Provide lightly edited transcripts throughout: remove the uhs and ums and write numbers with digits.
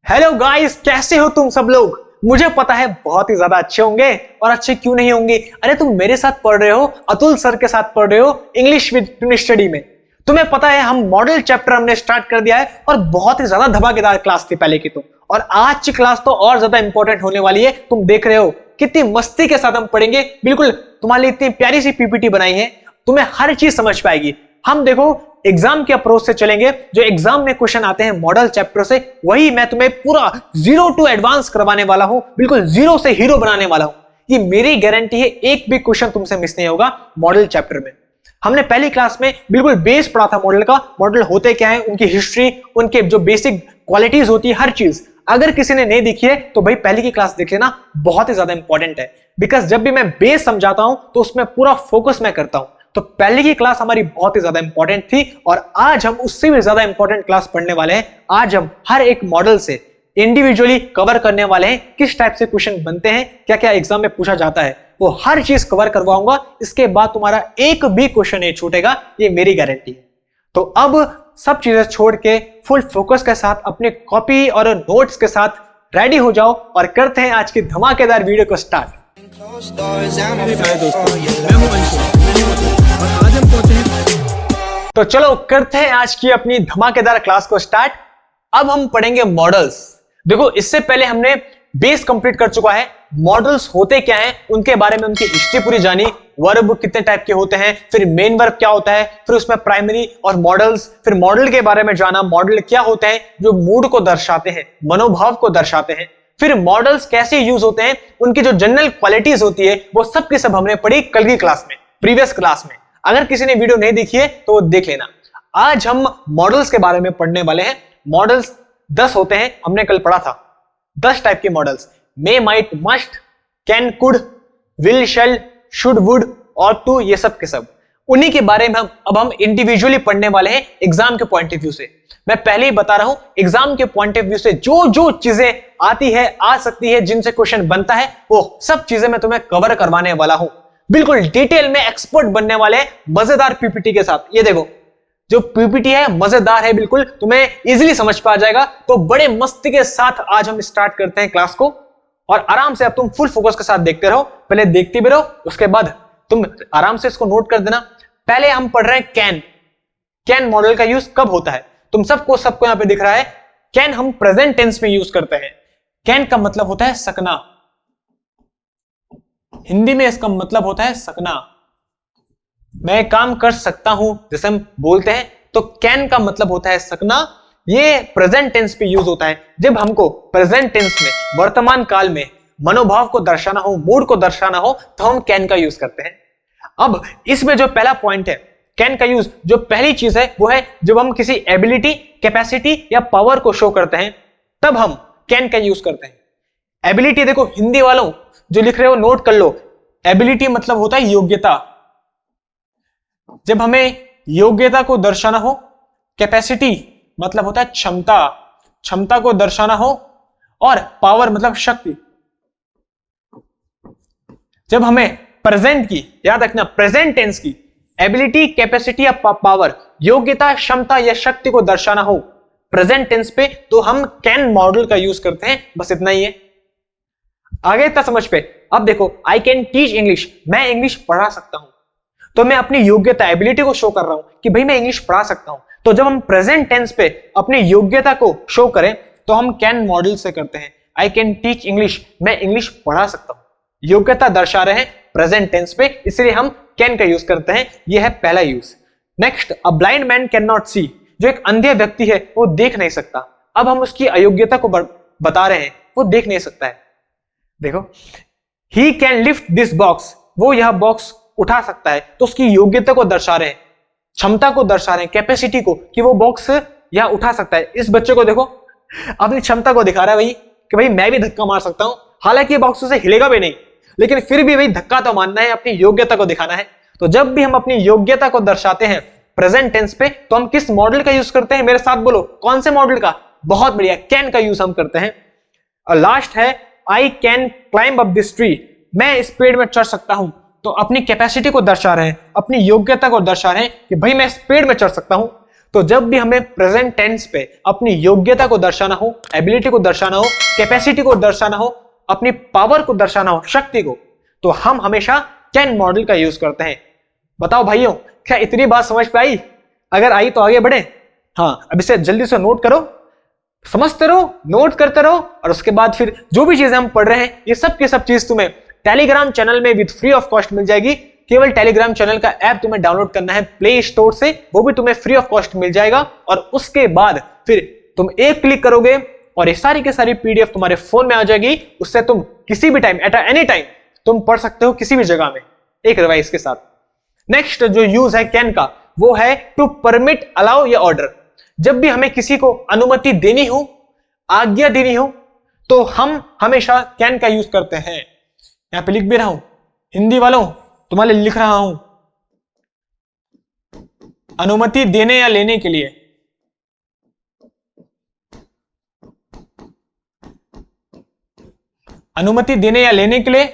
Hello guys, कैसे हो तुम सब लोग। मुझे पता है बहुत ही ज्यादा अच्छे होंगे, और अच्छे क्यों नहीं होंगे। अरे तुम मेरे साथ पढ़ रहे हो, अतुल सर के साथ पढ़ रहे हो इंग्लिश विद स्टडी में। तुम्हें पता है हम मॉडल चैप्टर हमने स्टार्ट कर दिया है, और बहुत ही ज्यादा धमाकेदार क्लास थी पहले की तो। और आज की क्लास तो और ज्यादा इंपॉर्टेंट होने वाली है। तुम देख रहे हो कितनी मस्ती के साथ हम पढ़ेंगे। बिल्कुल तुम्हारे लिए इतनी प्यारी सी पीपीटी बनाई है, तुम्हें हर चीज समझ पाएगी। हम देखो एग्जाम के अप्रोच से चलेंगे। जो एग्जाम में क्वेश्चन आते हैं मॉडल चैप्टर से, वही मैं तुम्हें पूरा 0 to एडवांस करवाने वाला हूं। बिल्कुल 0 से हीरो बनाने वाला हूं, ये मेरी गारंटी है। एक भी क्वेश्चन तुमसे मिस नहीं होगा मॉडल चैप्टर में। हमने पहली क्लास में बिल्कुल बेस पढ़ा था मॉडल का। मॉडल होते क्या है, उनकी हिस्ट्री, उनके जो बेसिक क्वालिटीज होती है, हर चीज। अगर किसी ने नहीं देखी है तो भाई पहली की क्लास देख लेना, बहुत ही ज्यादा इंपॉर्टेंट है। बिकॉज जब भी मैं बेस समझाता हूं तो उसमें पूरा फोकस मैं करता हूं। तो पहले की क्लास हमारी बहुत ही ज्यादा इंपॉर्टेंट थी, और आज हम उससे भी ज्यादा इंपॉर्टेंट क्लास पढ़ने वाले हैं। आज हम हर एक मॉडल से इंडिविजुअली कवर करने वाले हैं, किस टाइप से क्वेश्चन बनते हैं, क्या क्या एग्जाम में पूछा जाता है, वो हर चीज कवर करवाऊंगा। इसके बाद तुम्हारा एक भी क्वेश्चन नहीं छूटेगा, ये मेरी गारंटी है। तो अब सब चीजें छोड़ के फुल फोकस के साथ अपनी कॉपी और नोट्स के साथ रेडी हो जाओ, और करते हैं आज की धमाकेदार वीडियो को स्टार्ट। तो चलो करते हैं आज की अपनी धमाकेदार क्लास को स्टार्ट। अब हम पढ़ेंगे मॉडल्स। देखो इससे पहले हमने बेस कंप्लीट कर चुका है। मॉडल्स होते क्या हैं, उनके बारे में उनकी हिस्ट्री पूरी जानी, वर्ब कितने टाइप के होते हैं, फिर मेन वर्ब क्या होता है, फिर उसमें प्राइमरी और मॉडल्स, फिर मॉडल के बारे में जाना, मॉडल क्या होते हैं, जो मूड को दर्शाते हैं, मनोभाव को दर्शाते हैं। फिर मॉडल्स कैसे यूज होते हैं, उनकी जो जनरल क्वालिटीज होती है, वो सब की सब हमने पढ़ी कल की क्लास में, प्रीवियस क्लास में। अगर किसी ने वीडियो नहीं देखी है तो वो देख लेना। आज हम मॉडल्स के बारे में पढ़ने वाले हैं। मॉडल्स 10 होते हैं, हमने कल पढ़ा था 10 टाइप के models. May, might, must, can, could, will, shall, should, would और टू, ये सब के सब। उन्हीं के बारे में अब हम इंडिविजुअली पढ़ने वाले हैं एग्जाम के पॉइंट ऑफ व्यू से। मैं पहले ही बता रहा हूं, एग्जाम के पॉइंट ऑफ व्यू से जो जो चीजें आती है, आ सकती है, जिनसे क्वेश्चन बनता है, वो सब चीजें मैं तुम्हें कवर करवाने वाला हूं। बिल्कुल डिटेल में एक्सपर्ट बनने वाले हैं, मजेदार पीपीटी के साथ। ये देखो जो पीपीटी है मजेदार है, बिल्कुल तुम्हें इजीली समझ पा जाएगा। तो बड़े मस्ती के साथ आज हम स्टार्ट करते हैं क्लास को, और आराम से अब तुम फुल फोकस के साथ देखते रहो। पहले देखते भी रहो, उसके बाद तुम आराम से इसको नोट कर देना। पहले हम पढ़ रहे हैं कैन। कैन मॉडल का यूज कब होता है, तुम सबको यहां पे दिख रहा है। कैन हम प्रेजेंट टेंस में यूज करते हैं। कैन का मतलब होता है सकना, हिंदी में इसका मतलब होता है सकना। मैं काम कर सकता हूं जैसे हम बोलते हैं, तो कैन का मतलब होता है सकना। ये प्रेजेंट टेंस पे यूज होता है। जब हमको प्रेजेंट टेंस में, वर्तमान काल में मनोभाव को दर्शाना हो, मूड को दर्शाना हो, तो हम कैन का यूज करते हैं। अब इसमें जो पहला पॉइंट है कैन का यूज, जो पहली चीज है वो है जब हम किसी एबिलिटी, कैपेसिटी या पावर को शो करते हैं, तब हम कैन का यूज करते हैं। एबिलिटी देखो, हिंदी वालों जो लिख रहे हो नोट कर लो। एबिलिटी मतलब होता है योग्यता, जब हमें योग्यता को दर्शाना हो। कैपेसिटी मतलब होता है क्षमता, क्षमता को दर्शाना हो। और पावर मतलब शक्ति, जब हमें प्रेजेंट की, याद रखना प्रेजेंट टेंस की, एबिलिटी, कैपेसिटी या पावर, योग्यता, क्षमता या शक्ति को दर्शाना हो प्रेजेंट टेंस पे, तो हम कैन मॉडल का यूज करते हैं। बस इतना ही है, आगे इतना समझ पे। अब देखो आई कैन टीच इंग्लिश, मैं इंग्लिश पढ़ा सकता हूं। तो मैं अपनी योग्यता, एबिलिटी को शो कर रहा हूं कि भाई मैं इंग्लिश पढ़ा सकता हूं। तो जब हम प्रेजेंट टेंस पे अपनी योग्यता को शो करें तो हम कैन मॉडल से करते हैं। आई कैन टीच इंग्लिश, मैं इंग्लिश पढ़ा सकता हूं। योग्यता दर्शा रहे हैं प्रेजेंट टेंस पे, इसलिए हम कैन का यूज करते हैं। यह है पहला use. Next, a blind man can not see, जो एक अंधे व्यक्ति है वो देख नहीं सकता। अब हम उसकी अयोग्यता को बता रहे हैं, वो देख नहीं सकता है। देखो, he can lift this box, वो यह बॉक्स उठा सकता है। तो उसकी योग्यता को दर्शा रहे हैं, क्षमता को दर्शा रहे हैं, कैपेसिटी को, कि वो बॉक्स यह उठा सकता है। इस बच्चे को देखो अपनी क्षमता को दिखा रहा है भाई, कि भाई मैं भी धक्का मार सकता हूं। हालांकि बॉक्स से हिलेगा भी नहीं, लेकिन फिर भी भाई धक्का तो मारना है, अपनी योग्यता को दिखाना है। तो जब भी हम अपनी योग्यता को दर्शाते हैं प्रेजेंट टेंस पे, तो हम किस मॉडल का यूज करते हैं, मेरे साथ बोलो कौन से मॉडल का। बहुत बढ़िया, कैन का यूज हम करते हैं। और लास्ट है I can climb up this tree, मैं इस पेड़ में चढ़ सकता हूं। तो अपनी कैपेसिटी को दर्शा रहे हैं, अपनी योग्यता को दर्शा रहे हैं कि भाई मैं इस पेड़ में चढ़ सकता हूं। तो जब भी हमें प्रेजेंट टेंस पे अपनी योग्यता को दर्शाना हो, एबिलिटी को दर्शाना हो, कैपेसिटी को दर्शाना हो, अपनी पावर को दर्शाना हो, शक्ति को, तो हम हमेशा कैन मॉडल का यूज करते हैं। बताओ भाइयों, क्या इतनी बात समझ पे आई? अगर आई तो आगे बढ़े। हाँ, अब इसे जल्दी से नोट करो, समझते रहो, नोट करते रहो, और उसके बाद फिर जो भी चीजें हम पढ़ रहे हैं ये सब की सब चीज तुम्हें टेलीग्राम चैनल में विद फ्री ऑफ कॉस्ट मिल जाएगी। केवल टेलीग्राम चैनल का ऐप तुम्हें डाउनलोड करना है प्ले स्टोर से, वो भी तुम्हें फ्री ऑफ कॉस्ट मिल जाएगा, और उसके बाद फिर तुम एक क्लिक करोगे और ये सारी की सारी पीडीएफ तुम्हारे फोन में आ जाएगी। उससे तुम किसी भी टाइम, एट एनी टाइम तुम पढ़ सकते हो, किसी भी जगह में, एक रिवाइज के साथ। नेक्स्ट जो यूज है कैन का, वो है टू परमिट, अलाउ या ऑर्डर। जब भी हमें किसी को अनुमति देनी हो, आज्ञा देनी हो, तो हम हमेशा कैन का यूज करते हैं। यहां पे लिख भी रहा हूं, हिंदी वालों तुम्हारे लिए लिख रहा हूं, अनुमति देने या लेने के लिए। अनुमति देने या लेने के लिए,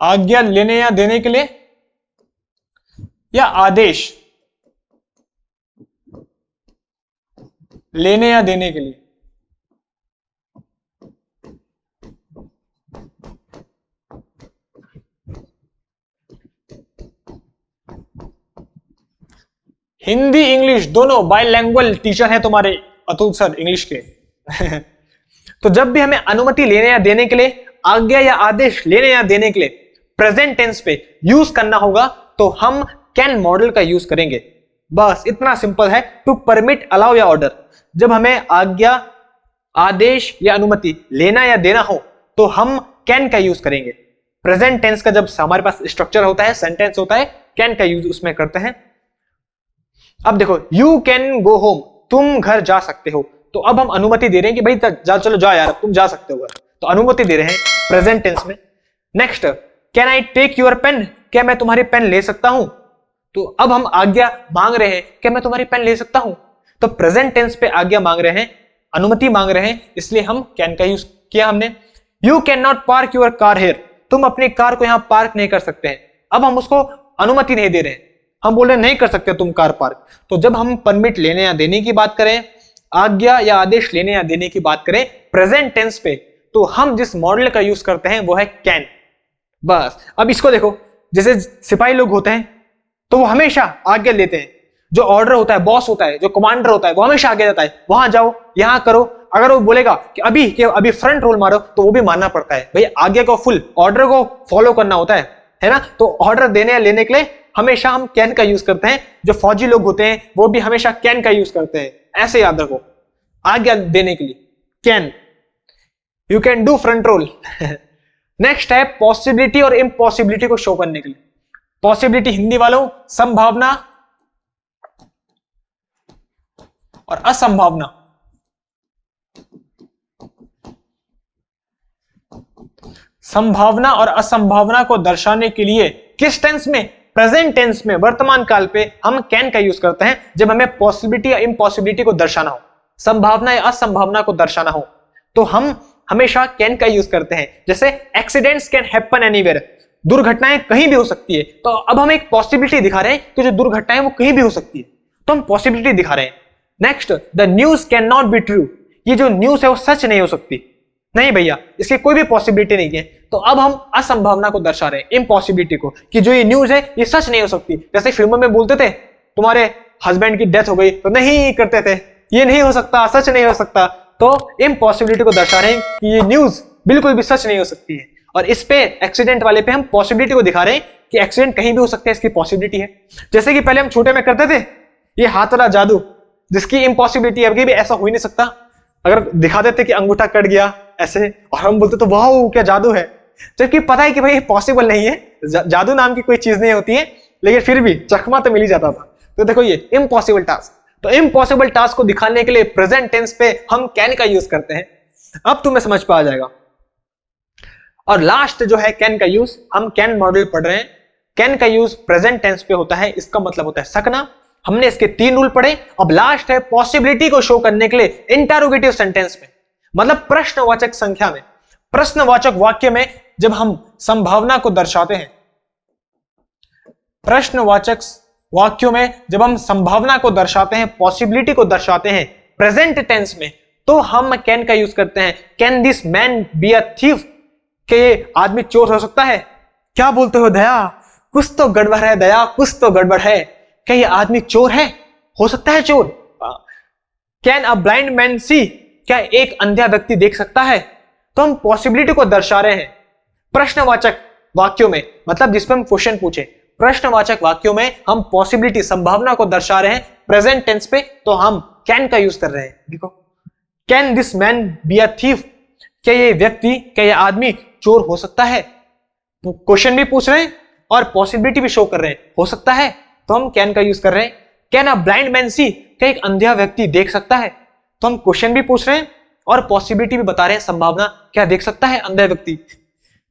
आज्ञा लेने या देने के लिए, या आदेश लेने या देने के लिए। हिंदी इंग्लिश दोनों बाइलैंग्वेज टीचर हैं तुम्हारे अतुल सर इंग्लिश के। तो जब भी हमें अनुमति लेने या देने के लिए, आज्ञा या आदेश लेने या देने के लिए प्रेजेंट टेंस पे यूज करना होगा, तो हम कैन मॉडल का यूज करेंगे। बस इतना सिंपल है, टू परमिट, अलाउ या ऑर्डर। जब हमें आज्ञा, आदेश या अनुमति लेना या देना हो, तो हम कैन का यूज करेंगे। प्रेजेंट टेंस का जब हमारे पास स्ट्रक्चर होता है, सेंटेंस होता है, कैन का यूज उसमें करते हैं। अब देखो, यू कैन गो होम, तुम घर जा सकते हो, तो अब हम अनुमति दे रहे हैं कि भाई जा, चलो जा यार, तुम जा सकते हो घर, तो अनुमति दे रहे हैं प्रेजेंट टेंस में। Next, can I take your pen, क्या मैं तुम्हारी पेन ले सकता हूं, तो अब हम आज्ञा मांग रहे हैं, क्या मैं तुम्हारी पेन ले सकता हूं, तो प्रेजेंट टेंस पे आज्ञा मांग रहे हैं, अनुमति मांग रहे हैं, इसलिए हम कैन का यूज किया हमने। You can not park your car here, तुम अपनी कार को यहां पार्क नहीं कर सकते हैं, अब हम उसको अनुमति नहीं दे रहे हैं, हम बोल रहे नहीं कर सकते तुम कार पार्क। तो जब हम परमिट लेने या देने की बात करें, आज्ञा या आदेश लेने या देने की बात करें प्रेजेंट टेंस पे, तो हम जिस मॉडल का यूज करते हैं वो है कैन। बस अब इसको देखो, जैसे सिपाही लोग होते हैं तो वो हमेशा आज्ञा लेते हैं, जो ऑर्डर होता है, बॉस होता है, जो कमांडर होता है, वो हमेशा आगे जाता है, वहां जाओ, यहां करो। अगर वो बोलेगा कि अभी फ्रंट रोल मारो, तो वो भी मानना पड़ता है, भाई आज्ञा को, फुल ऑर्डर को फॉलो करना होता है ना। तो ऑर्डर देने या लेने के लिए हमेशा हम कैन का यूज करते हैं। जो फौजी लोग होते हैं वो भी हमेशा कैन का यूज करते हैं, ऐसे याद रखो, आज्ञा देने के लिए can. You can do front roll. Next है पॉसिबिलिटी और इम्पॉसिबिलिटी को शो करने के लिए। पॉसिबिलिटी हिंदी वालों, संभावना और असंभावना। संभावना और असंभावना को दर्शाने के लिए किस टेंस में, प्रेजेंट टेंस में, वर्तमान काल पे हम कैन का यूज करते हैं जब हमें पॉसिबिलिटी या इम्पॉसिबिलिटी को दर्शाना हो, संभावना या असंभावना को दर्शाना हो, तो हम हमेशा कैन का यूज करते हैं। जैसे एक्सीडेंट्स कैन हैपन एनीवेयर, दुर्घटनाएं कहीं भी हो सकती है, तो अब हम एक पॉसिबिलिटी दिखा रहे हैं कि जो दुर्घटनाएं वो कहीं भी हो सकती है, तो हम पॉसिबिलिटी दिखा रहे हैं। Next, the news can not be true, ये जो न्यूज है वो सच नहीं हो सकती, नहीं भैया, इसकी कोई भी पॉसिबिलिटी नहीं है, तो अब हम असंभावना को दर्शा रहे हैं, इम्पॉसिबिलिटी को, कि जो ये न्यूज है ये सच नहीं हो सकती। जैसे फिल्मों में बोलते थे तुम्हारे हस्बैंड की डेथ हो गई, तो नहीं करते थे, ये नहीं हो सकता, सच नहीं हो सकता, तो इम्पॉसिबिलिटी को दर्शा रहे हैं कि ये न्यूज बिल्कुल भी सच नहीं हो सकती है। और इस पे एक्सीडेंट वाले पे हम पॉसिबिलिटी को दिखा रहे हैं कि एक्सीडेंट कहीं भी हो सकता है, इसकी पॉसिबिलिटी है। जैसे कि पहले हम छोटे में करते थे ये हाथ वाला जादू, जिसकी इम्पॉसिबिलिटी अभी भी ऐसा हो ही नहीं सकता। अगर दिखा देते कि अंगूठा कट गया ऐसे, और हम बोलते तो वाह क्या जादू है, जबकि पता है कि भाई पॉसिबल नहीं है, जादू नाम की कोई चीज नहीं होती है, लेकिन फिर भी चकमा तो मिल ही जाता था। तो देखो ये इम्पॉसिबल टास्क, तो इम्पॉसिबल टास्क को दिखाने के लिए प्रेजेंट टेंस पे हम कैन का यूज करते हैं। अब तुम्हें समझ पा जाएगा। और लास्ट जो है कैन का यूज, हम कैन मॉडल पढ़ रहे हैं, कैन का यूज प्रेजेंट टेंस पे होता है, इसका मतलब होता है सकना। हमने इसके 3 रूल पढ़े। अब लास्ट है पॉसिबिलिटी को शो करने के लिए इंटरोगेटिव सेंटेंस में, मतलब प्रश्नवाचक संख्या में, प्रश्नवाचक वाक्य में जब हम संभावना को दर्शाते हैं, प्रश्नवाचक वाक्यों में जब हम संभावना को दर्शाते हैं, पॉसिबिलिटी को दर्शाते हैं प्रेजेंट टेंस में, तो हम कैन का यूज करते हैं। Can this man be a thief? कि ये आदमी चोर हो सकता है? क्या बोलते हो दया, कुछ तो गड़बड़ है दया, कुछ तो गड़बड़ है। क्या ये आदमी चोर है? हो सकता है चोर। कैन अ ब्लाइंड मैन सी? क्या एक अंधा व्यक्ति देख सकता है? तो हम पॉसिबिलिटी को दर्शा रहे हैं। प्रश्नवाचक वाक्यों में, मतलब जिस पर हम क्वेश्चन पूछे, प्रश्नवाचक वाक्यों में हम पॉसिबिलिटी, संभावना को दर्शा रहे हैं प्रेजेंट टेंस पे, तो हम कैन का यूज कर रहे हैं। देखो, can this man be a thief? क्या ये व्यक्ति, क्या ये आदमी चोर हो सकता है? क्वेश्चन भी पूछ रहे हैं और पॉसिबिलिटी भी शो कर रहे हैं, हो सकता है, तो हम कैन का यूज कर रहे हैं। कैन अ ब्लाइंड मैन सी? क्या एक अंधा व्यक्ति देख सकता है? तो हम क्वेश्चन भी पूछ रहे हैं और पॉसिबिलिटी भी बता रहे हैं, संभावना, क्या देख सकता है अंधा व्यक्ति,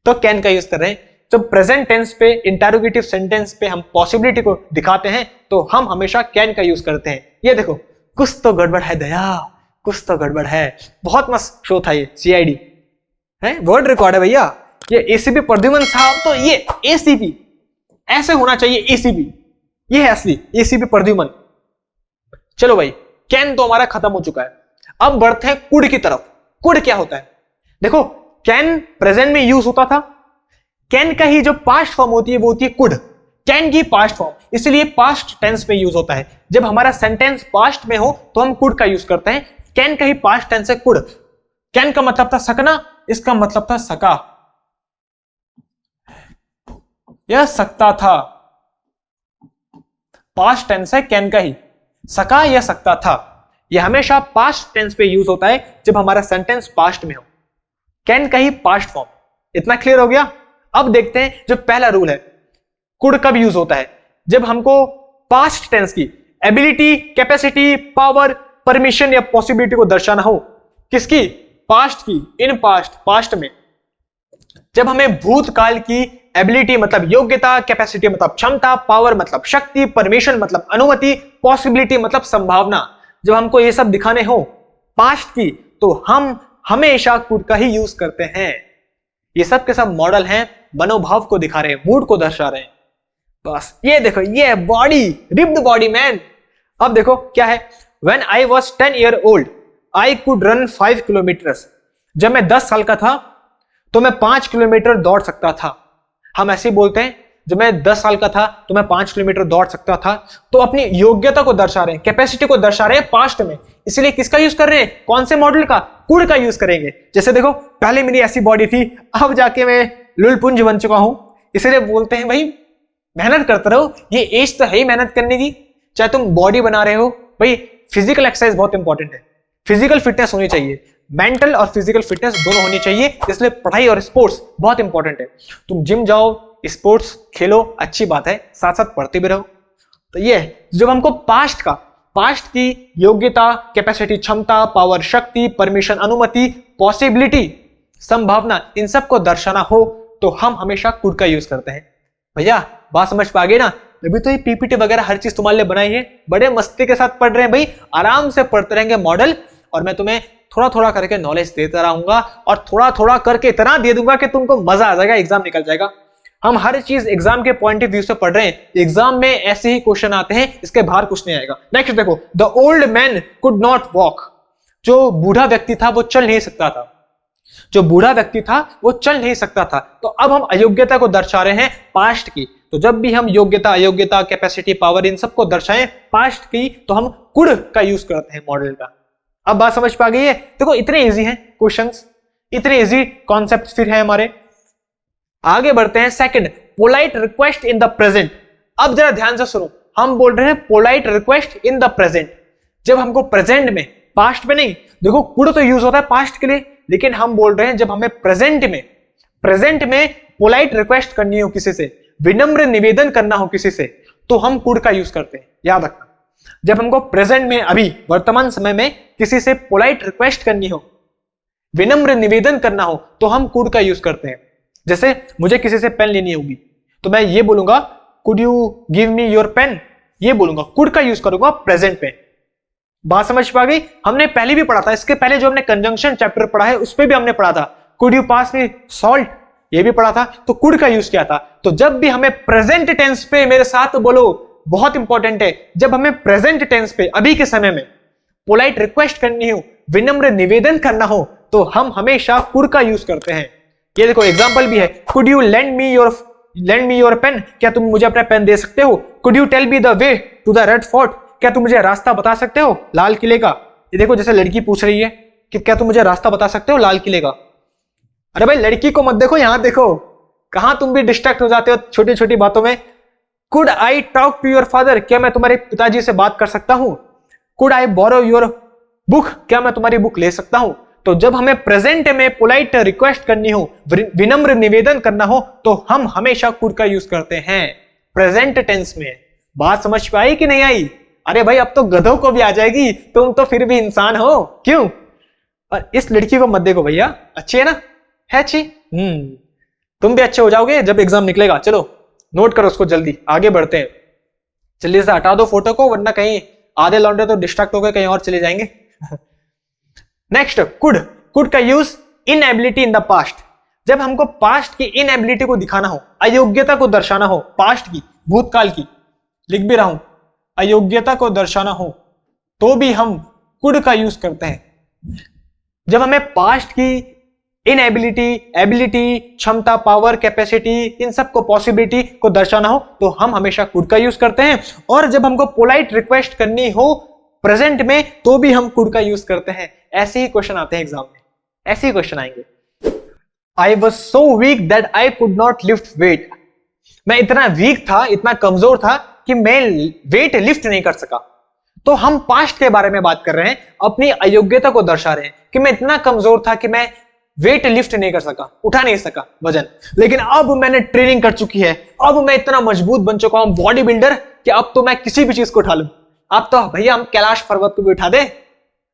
तो कैन का यूज कर रहे हैं। तो प्रेजेंट टेंस पे, इंटरोगेटिव सेंटेंस पे हम पॉसिबिलिटी को दिखाते हैं, तो हम हमेशा कैन का यूज करते हैं। ये देखो, कुछ तो गड़बड़ है दया, कुछ तो गड़बड़ है। बहुत मस्त शो था ये, सीआईडी है, वर्ल्ड रिकॉर्ड है भैया। ये एसीपी प्रद्युमन साहब, तो ये एसीपी ऐसे होना चाहिए, एसीपी, ये है असली एसीपी प्रद्युमन। चलो भाई, कैन तो हमारा खत्म हो चुका है। अब बढ़ते हैं कुड की तरफ। कुड क्या होता है? देखो, कैन प्रेजेंट में यूज होता था। कैन का ही जो पास्ट फॉर्म होती है वो होती है कुड, कैन की पास्ट फॉर्म, इसलिए पास्ट टेंस में यूज होता है। जब हमारा सेंटेंस पास्ट में हो तो हम कुड का यूज करते हैं। कैन का ही पास्ट टेंस है कुड। कैन का मतलब था सकना, इसका मतलब था सका, यह सकता था। पास्ट टेंस है कैन का ही, सका या सकता था। यह हमेशा पास्ट टेंस पे यूज होता है जब हमारा सेंटेंस पास्ट में हो। कैन का ही पास्ट फॉर्म। इतना क्लियर हो गया? अब देखते हैं जो पहला रूल है, कुड कब यूज होता है? जब हमको पास्ट टेंस की एबिलिटी, कैपेसिटी, पावर, परमिशन या पॉसिबिलिटी को दर्शाना हो। किसकी? पास्ट की, इन पास्ट, पास्ट में। जब हमें भूतकाल की एबिलिटी मतलब योग्यता, कैपेसिटी मतलब क्षमता, पावर मतलब शक्ति, परमिशन मतलब अनुमति, पॉसिबिलिटी मतलब संभावना, जब हमको ये सब दिखाने हो पास्ट की, तो हम हमेशा कुड का ही यूज करते हैं। ये सब के सब मॉडल हैं, मनोभाव को दिखा रहे हैं, मूड को दर्शा रहे हैं। बस ये देखो, ये बॉडी, रिप्ड बॉडी मैन। अब देखो क्या है, when I was 10 years old I could run 5 kilometers। जब मैं 10 साल का था तो मैं 5 किलोमीटर दौड़ सकता था। हम ऐसे ही बोलते हैं, जब मैं 10 साल का था तो मैं 5 किलोमीटर दौड़ सकता था। तो अपनी योग्यता को दर्शा रहे हैं, कैपेसिटी को दर्शा रहे हैं पास्ट में, इसलिए किसका यूज कर रहे हैं? कौन से मॉडल का? कुड का यूज करेंगे। जैसे देखो, पहले मेरी ऐसी बॉडी थी, अब जाके मैं लुलपुंज बन चुका हूं, इसलिए बोलते हैं भाई मेहनत करते रहो। ये एज तो है ही मेहनत करने की, चाहे तुम बॉडी बना रहे हो। भाई फिजिकल एक्सरसाइज बहुत इंपॉर्टेंट है, फिजिकल फिटनेस होनी चाहिए, मेंटल और फिजिकल फिटनेस दोनों होनी चाहिए, इसलिए पढ़ाई और स्पोर्ट्स बहुत इंपॉर्टेंट है। तुम जिम जाओ, स्पोर्ट्स खेलो, अच्छी बात है, साथ साथ पढ़ते भी रहो। तो ये जब हमको पास्ट की योग्यता, कैपेसिटी, क्षमता, पावर, शक्ति, परमिशन, अनुमति, पॉसिबिलिटी, संभावना, इन सब को दर्शाना हो तो हम हमेशा कुड का यूज करते हैं। भैया बात समझ पा गए ना? अभी तो ये पीपीटी वगैरह हर चीज तुम्हारे लिए बनाई है, बड़े मस्ती के साथ पढ़ रहे हैं भाई, आराम से पढ़ते रहेंगे मॉडल, और मैं तुम्हें थोड़ा थोड़ा करके नॉलेज देता रहूंगा और थोड़ा थोड़ा करके इतना दे दूंगा कि तुमको मजा आ जाएगा, एग्जाम निकल जाएगा। हम हर चीज एग्जाम के पॉइंट ऑफ व्यू से पढ़ रहे हैं, एग्जाम में ऐसे ही क्वेश्चन आते हैं, इसके बाहर कुछ नहीं आएगा। नेक्स्ट देखो, the old man could not walk. जो बूढ़ा व्यक्ति था वो चल नहीं सकता था, जो बूढ़ा व्यक्ति था वो चल नहीं सकता था। तो अब हम अयोग्यता को दर्शा रहे हैं पास्ट की। तो जब भी हम योग्यता, अयोग्यता, कैपेसिटी, पावर, इन सबको दर्शाएं पास्ट की, तो हम कुड का यूज करते हैं मॉडल का। अब बात समझ पा गई है? देखो इतने इजी हैं क्वेश्चंस, इतने इजी कॉन्सेप्ट्स फिर है हमारे। आगे बढ़ते हैं। Second, polite request in the present. अब जरा ध्यान से सुनो, हम बोल रहे हैं polite request in the present. जब हमको प्रेजेंट में, पास्ट में नहीं, देखो कुड तो यूज होता है पास्ट के लिए, लेकिन हम बोल रहे हैं जब हमें प्रेजेंट में पोलाइट रिक्वेस्ट करनी हो किसी से, विनम्र निवेदन करना हो किसी से, तो हम कुड का यूज करते हैं। याद रखना, जब हमको प्रेजेंट में, अभी वर्तमान समय में किसी से पोलाइट रिक्वेस्ट करनी हो, विनम्र निवेदन करना हो, तो हम कुड का यूज करते हैं। जैसे मुझे किसी से पेन लेनी होगी तो मैं ये बोलूंगा, could you give me your pen, ये बोलूंगा, कुड का यूज करूंगा प्रेजेंट पे। बात समझ पा गई? हमने पहले भी पढ़ा था, इसके पहले जो हमने कंजंक्शन चैप्टर पढ़ा है उस पे भी हमने पढ़ा था, could you pass me salt, ये भी पढ़ा था, तो कुड का यूज किया था। तो जब भी हमें प्रेजेंट टेंस पे मेरे साथ बोलो बहुत इंपॉर्टेंट है, जब हमें प्रेजेंट टेंस पे अभी के समय में पोलाइट रिक्वेस्ट करनी हो, विनम्र निवेदन करना हो, तो हम हमेशा कुड का यूज करते हैं। ये देखो एग्जांपल भी है, could you lend me your pen, क्या तुम मुझे अपना पेन दे सकते हो? Could you tell me the way to the Red Fort, क्या तुम मुझे रास्ता बता सकते हो लाल किले का? ये देखो जैसे लड़की पूछ रही है कि क्या तुम मुझे रास्ता बता सकते हो लाल किले का। अरे भाई लड़की को मत देखो, यहां देखो, कहां तुम भी डिस्ट्रैक्ट हो जाते हो छोटी छोटी बातों में। Could I talk to your father, क्या मैं तुम्हारे पिताजी से बात कर सकता हूं? Could I borrow your book, क्या मैं तुम्हारी बुक ले सकता हूं? तो जब हमें प्रेजेंट में पोलाइट रिक्वेस्ट करनी हो, विनम्र निवेदन करना हो, तो हम हमेशा कुड का यूज करते हैं प्रेजेंट टेंस में। बात समझ में आई कि नहीं आई? अरे भाई अब तो गधों को भी आ जाएगी, तुम तो फिर भी इंसान हो, क्यों? और इस लड़की को मत देखो भैया, अच्छी है ना? है अच्छी? तुम भी अच्छे हो जाओगे जब एग्जाम निकलेगा। चलो नोट करो उसको, जल्दी आगे बढ़ते हैं। जल्दी से हटा दो फोटो को, वरना कहीं आधे लौंडे तो डिस्ट्रैक्ट होकर कहीं और चले जाएंगे। नेक्स्ट, कुड का use inability in the past, जब हमको पास्ट की इनएबिलिटी को दिखाना हो, अयोग्यता को दर्शाना हो, पास्ट की, भूतकाल की, लिख भी रहा हूं, अयोग्यता को दर्शाना हो, तो भी हम कुड का यूज करते हैं। जब हमें पास्ट की इनएबिलिटी, एबिलिटी, क्षमता, पावर, कैपेसिटी, इन सब को, पॉसिबिलिटी को दर्शाना हो, तो हम हमेशा कुड का यूज करते हैं। और जब हमको पोलाइट रिक्वेस्ट करनी हो प्रेजेंट में, तो भी हम कुड का यूज करते हैं। ऐसे ही क्वेश्चन आते हैं एग्जाम में, ऐसे ही क्वेश्चन आएंगे। I was so weak that I could not lift weight, मैं इतना वीक था, इतना कमजोर था कि मैं वेट लिफ्ट नहीं कर सका। तो हम पास्ट के बारे में बात कर रहे हैं, अपनी अयोग्यता को दर्शा रहे हैं कि मैं इतना कमजोर था कि मैं वेट लिफ्ट नहीं कर सका, उठा नहीं सका वजन, लेकिन अब मैंने ट्रेनिंग कर चुकी है, अब मैं इतना मजबूत बन चुका हूं, बॉडी बिल्डर, कि अब तो मैं किसी भी चीज को उठा लूं। अब तो भैया हम कैलाश पर्वत को भी उठा दे।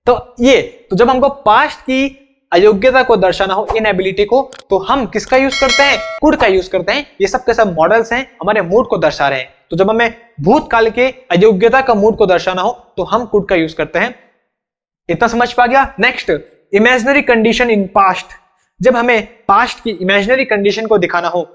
तो जब हमको पास्ट की अयोग्यता को दर्शाना हो, इनएबिलिटी को, तो हम किसका यूज करते हैं? कुड का यूज करते हैं। ये सब के सब मॉडल्स हैं, हमारे मूड को दर्शा रहे हैं। तो जब हमें भूतकाल के अयोग्यता का मूड को दर्शाना हो, तो हम कुड का यूज करते हैं। इतना समझ पा गया? Next, imaginary condition in past, जब हमें पास्ट की इमेजिनरी कंडीशन को दिखाना हो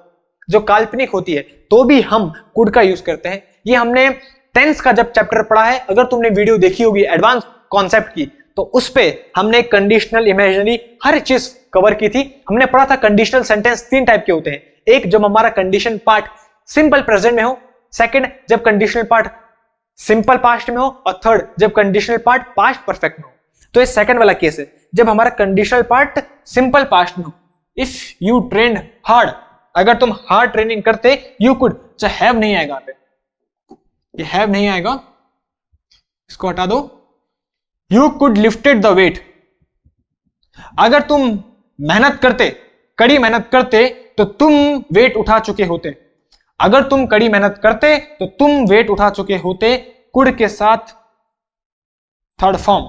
जो काल्पनिक होती है, तो भी हम कुड का यूज करते हैं। ये हमने टेंस का जब चैप्टर पढ़ा है, अगर तुमने वीडियो देखी होगी एडवांस कॉन्सेप्ट की, तो उस पे हमने कंडीशनल, इमेजिनरी, हर चीज कवर की थी। हमने पढ़ा था कंडीशनल सेंटेंस 3 टाइप के होते हैं। एक, जब हमारा कंडीशन पार्ट सिंपल प्रेजेंट में हो, सेकंड, जब कंडीशनल पार्ट सिंपल पास्ट में हो, और थर्ड, जब कंडीशनल पार्ट पास्ट परफेक्ट में हो। तो ये सेकंड वाला केस है, जब हमारा कंडीशनल पार्ट सिंपल पास्ट में हो। इफ यू ट्रेन्ड हार्ड, अगर तुम हार्ड ट्रेनिंग करते, यू कुड, हैव नहीं आएगा पे, ये हैव नहीं आएगा, इसको हटा दो। You could lifted the weight, अगर तुम मेहनत करते, कड़ी मेहनत करते, तो तुम वेट उठा चुके होते। अगर तुम कड़ी मेहनत करते तो तुम वेट उठा चुके होते। कुड के साथ थर्ड फॉर्म,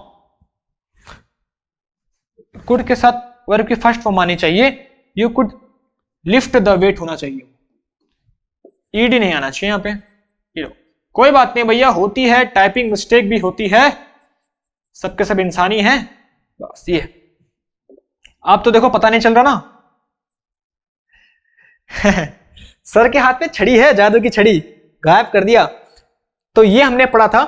कुड के साथ वर्ब की फर्स्ट फॉर्म आनी चाहिए। You could lift the weight होना चाहिए, ईडी नहीं आना चाहिए यहां पे। कोई बात नहीं भैया, होती है, टाइपिंग मिस्टेक भी होती है, सबके सब इंसानी हैं, बस ये। आप तो देखो पता नहीं चल रहा ना। सर के हाथ में छड़ी है, जादू की छड़ी, गायब कर दिया। तो ये हमने पढ़ा था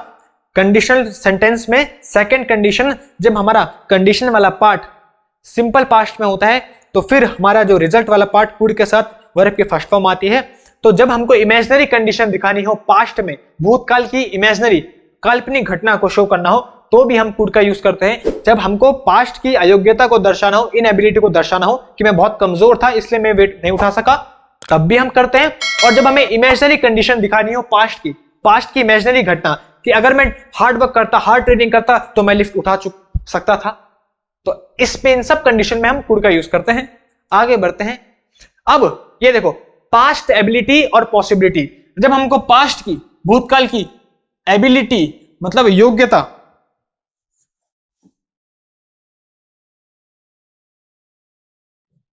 कंडीशनल सेंटेंस में सेकंड कंडीशन, जब हमारा कंडीशन वाला पार्ट सिंपल पास्ट में होता है, तो फिर हमारा जो रिजल्ट वाला पार्ट कुड के साथ वर्ब की फर्स्ट फॉर्म आती है। तो जब हमको इमेजिनरी कंडीशन दिखानी हो पास्ट में, भूतकाल की इमेजिनरी काल्पनिक घटना को शो करना हो, तो भी हम कुड का यूज करते हैं। जब हमको पास्ट की अयोग्यता को दर्शाना हो, इनएबिलिटी को दर्शाना हो कि मैं बहुत कमजोर था इसलिए मैं वेट नहीं उठा सका, तब भी हम करते हैं। और जब हमें इमेजिनरी कंडीशन दिखानी हो पास्ट की इमेजिनरी घटना, कि अगर मैं हार्ड वर्क करता, हार्ड ट्रेनिंग करता, तो मैं लिफ्ट उठा सकता था, तो इसमें इन सब कंडीशन में हम कुड का यूज करते हैं। आगे बढ़ते हैं। अब ये देखो, पास्ट एबिलिटी और पॉसिबिलिटी, जब हमको पास्ट की, भूतकाल की एबिलिटी मतलब योग्यता,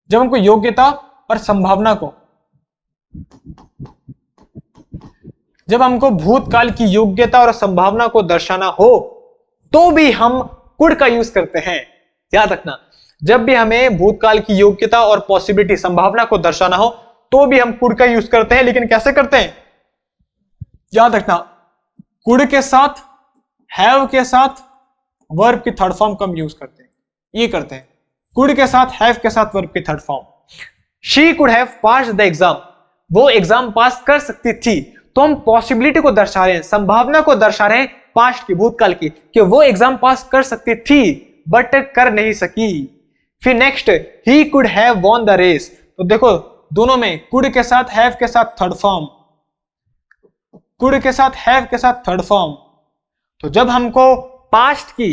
जब हमको योग्यता और संभावना को, जब हमको भूतकाल की योग्यता और संभावना को दर्शाना हो, तो भी हम कुड का यूज करते हैं। याद रखना, जब भी हमें भूतकाल की योग्यता और पॉसिबिलिटी, संभावना को दर्शाना हो, तो भी हम कुड का यूज करते हैं। लेकिन कैसे करते हैं? याद रखना, कुड के साथ हैव के साथ वर्ब की थर्ड फॉर्म कम यूज करते हैं, ये करते हैं कुड के साथ हैव के साथ वर्ब की third form. She could have passed the exam, वो एग्जाम पास कर सकती थी, तो हम पॉसिबिलिटी को दर्शा रहे हैं, संभावना को दर्शा रहे हैं पास्ट की, भूतकाल की, कि वो एग्जाम पास कर सकती थी बट कर नहीं सकी। फिर next, he could have won the race, तो देखो दोनों में कुड के साथ हैव के साथ थर्ड फॉर्म, कुड के साथ हैव के साथ थर्ड फॉर्म। तो जब हमको पास्ट की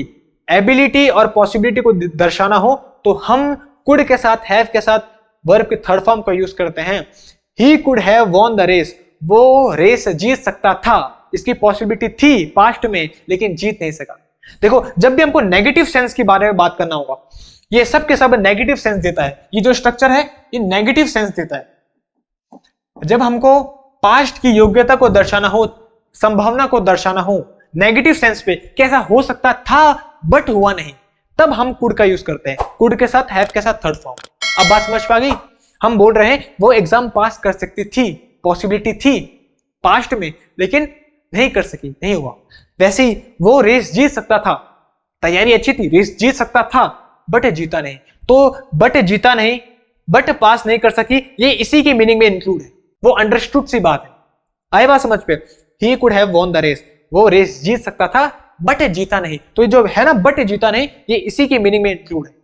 एबिलिटी और पॉसिबिलिटी को दर्शाना हो तो हम कुड के साथ हैव के साथ वर्ब की थर्ड फॉर्म का यूज करते हैं। He could have won the race, वो रेस जीत सकता था, इसकी पॉसिबिलिटी थी पास्ट में लेकिन जीत नहीं सका। देखो जब भी हमको नेगेटिव सेंस के बारे में बात करना होगा, ये सब के सब नेगेटिव सेंस देता है, ये जो स्ट्रक्चर है ये नेगेटिव सेंस देता है। जब हमको पास्ट की योग्यता को दर्शाना हो, संभावना को दर्शाना हो नेगेटिव सेंस पे, कैसा हो सकता था बट हुआ नहीं, तब हम कुड का यूज करते हैं, कुड के साथ हैव के साथ थर्ड फॉर्म। अब बात समझ पा गई? हम बोल रहे हैं वो एग्जाम पास कर सकती थी, पॉसिबिलिटी थी पास्ट में लेकिन नहीं कर सकी, नहीं हुआ। वैसे ही वो रेस जीत सकता था, तैयारी अच्छी थी, रेस जीत सकता था बट जीता नहीं, तो बट जीता नहीं, बट पास नहीं कर सकी, ये इसी की मीनिंग में इंक्लूड है, वो अंडरस्टूड सी बात है। आए बात समझ पे? He could have won the race, वो रेस जीत सकता था बट जीता नहीं, तो ये जो है ना बट जीता नहीं, ये इसी की मीनिंग में इंक्लूड है।